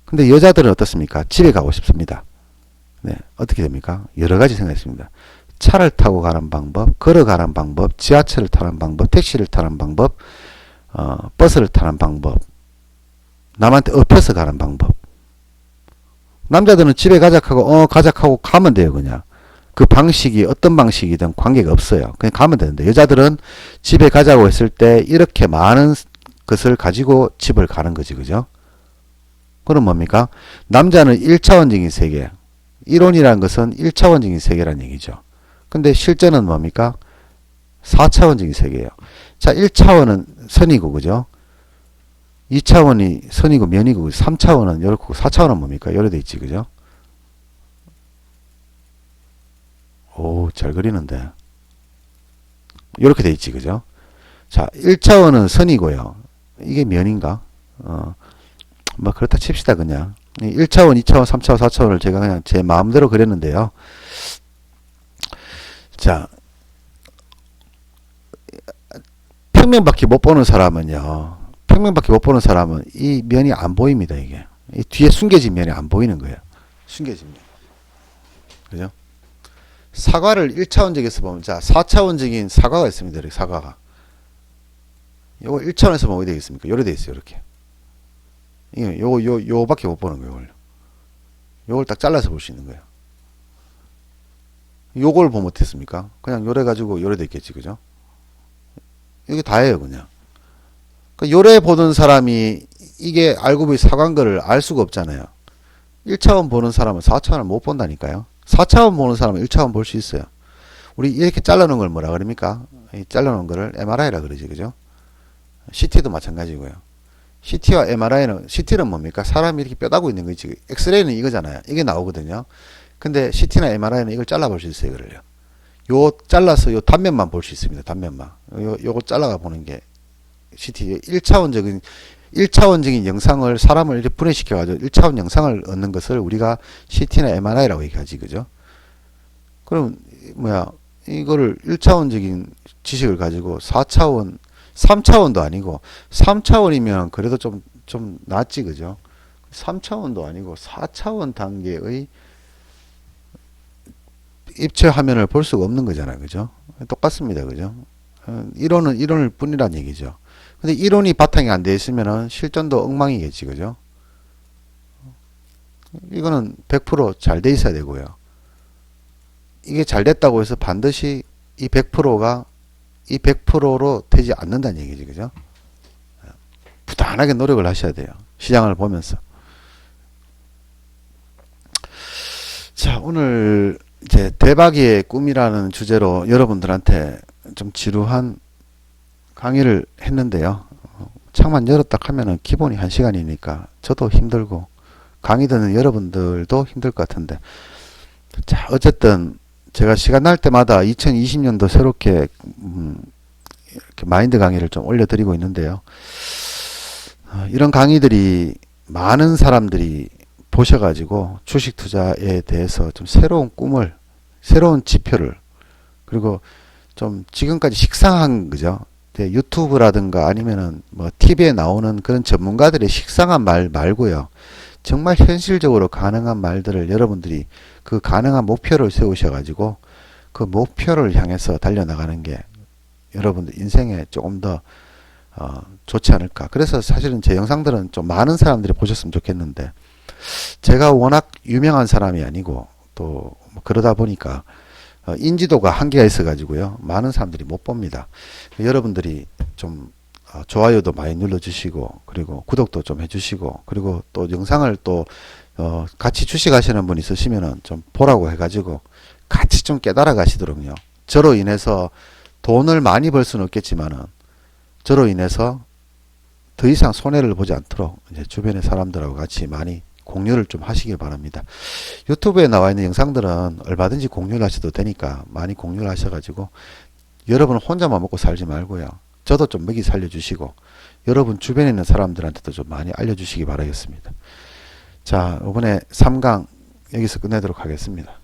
근데 여자들은 어떻습니까? 집에 가고 싶습니다. 네, 어떻게 됩니까? 여러 가지 생각했습니다. 차를 타고 가는 방법, 걸어가는 방법, 지하철을 타는 방법, 택시를 타는 방법, 버스를 타는 방법, 남한테 엎혀서 가는 방법. 남자들은 집에 가자하고 가자하고 가면 돼요. 그냥 그 방식이 어떤 방식이든 관계가 없어요. 그냥 가면 되는데, 여자들은 집에 가자고 했을 때 이렇게 많은 것을 가지고 집을 가는 거지. 그죠? 그럼 뭡니까? 남자는 1차원적인 세계, 이론이라는 것은 1차원적인 세계라는 얘기죠. 근데 실제는 뭡니까? 4차원적인 세계예요. 자, 1차원은 선이고, 그죠? 2차원이 선이고 면이고, 3차원은 이렇고, 4차원은 뭡니까? 요래 돼 있지, 그죠? 오, 잘 그리는데. 이렇게 돼 있지, 그죠? 자, 1차원은 선이고요. 이게 면인가? 뭐, 그렇다 칩시다, 그냥. 1차원, 2차원, 3차원, 4차원을 제가 그냥 제 마음대로 그렸는데요. 자, 평면밖에 못 보는 사람은요. 평면밖에 못 보는 사람은 이 면이 안 보입니다, 이게. 이 뒤에 숨겨진 면이 안 보이는 거예요. 숨겨진 면. 그죠? 사과를 1차원적에서 보면, 자, 4차원적인 사과가 있습니다. 이렇게 사과가. 요거 1차원에서 보면 어디 되겠습니까? 요래 돼 있어요, 이렇게. 요거밖에 못 보는 거예요, 요걸 딱 잘라서 볼 수 있는 거예요. 요걸 보면 어땠습니까? 그냥 요래 가지고 요래 돼 있겠지, 그죠? 이게 다예요, 그냥. 그러니까 요래 보는 사람이 이게 알고 보니 사과인 거를 알 수가 없잖아요. 1차원 보는 사람은 4차원을 못 본다니까요. 4차원 보는 사람은 1차원 볼 수 있어요. 우리 이렇게 잘라놓은 걸 뭐라 그럽니까? 이 잘라놓은 거를 MRI라 그러지, 그죠? CT도 마찬가지고요. CT와 MRI는, CT는 뭡니까? 사람이 이렇게 뼈다고 있는 거 있지. 엑스레이는 이거잖아요. 이게 나오거든요. 근데 CT나 MRI는 이걸 잘라볼 수 있어요, 이거를요. 요 잘라서 요 단면만 볼 수 있습니다. 단면만. 요거 잘라가 보는 게 CT 1차원적인 영상을 사람을 이렇게 분해시켜 가지고 1차원 영상을 얻는 것을 우리가 CT나 MRI라고 얘기하지. 그죠? 그럼 뭐야? 이거를 1차원적인 지식을 가지고 4차원, 3차원도 아니고 3차원이면 그래도 좀 낫지. 그죠? 3차원도 아니고 4차원 단계의 입체 화면을 볼 수가 없는 거잖아요. 그죠? 똑같습니다. 그죠? 이론은 이론일 뿐이란 얘기죠. 근데 이론이 바탕이 안 돼 있으면은 실전도 엉망이겠지. 그죠? 이거는 100% 잘 돼 있어야 되고요. 이게 잘 됐다고 해서 반드시 이 100%가 이 100%로 되지 않는다는 얘기지. 그죠? 부단하게 노력을 하셔야 돼요. 시장을 보면서. 자, 오늘 이제 대박이의 꿈이라는 주제로 여러분들한테 좀 지루한 강의를 했는데요. 창만 열었다 하면은 기본이 1시간이니까 저도 힘들고 강의 듣는 여러분들도 힘들 것 같은데, 자, 어쨌든 제가 시간 날 때마다 2020년도 새롭게 이렇게 마인드 강의를 좀 올려드리고 있는데요. 이런 강의들이 많은 사람들이 보셔가지고 주식 투자에 대해서 좀 새로운 꿈을, 새로운 지표를, 그리고 좀 지금까지 식상한, 그죠? 유튜브라든가 아니면은 뭐 TV에 나오는 그런 전문가들의 식상한 말 말고요. 정말 현실적으로 가능한 말들을 여러분들이 그 가능한 목표를 세우셔가지고 그 목표를 향해서 달려나가는 게 여러분들 인생에 조금 더 좋지 않을까. 그래서 사실은 제 영상들은 좀 많은 사람들이 보셨으면 좋겠는데, 제가 워낙 유명한 사람이 아니고 또 그러다 보니까 인지도가 한계가 있어 가지고요, 많은 사람들이 못 봅니다. 여러분들이 좀 좋아요도 많이 눌러 주시고, 그리고 구독도 좀 해 주시고, 그리고 또 영상을 또 같이 주식하시는 분 있으시면은 좀 보라고 해 가지고 같이 좀 깨달아 가시도록요. 저로 인해서 돈을 많이 벌 수는 없겠지만은 저로 인해서 더 이상 손해를 보지 않도록 이제 주변의 사람들하고 같이 많이 공유를 좀 하시길 바랍니다. 유튜브에 나와 있는 영상들은 얼마든지 공유를 하셔도 되니까 많이 공유를 하셔가지고 여러분은 혼자만 먹고 살지 말고요. 저도 좀 먹이 살려주시고 여러분 주변에 있는 사람들한테도 좀 많이 알려주시기 바라겠습니다. 자, 이번에 3강 여기서 끝내도록 하겠습니다.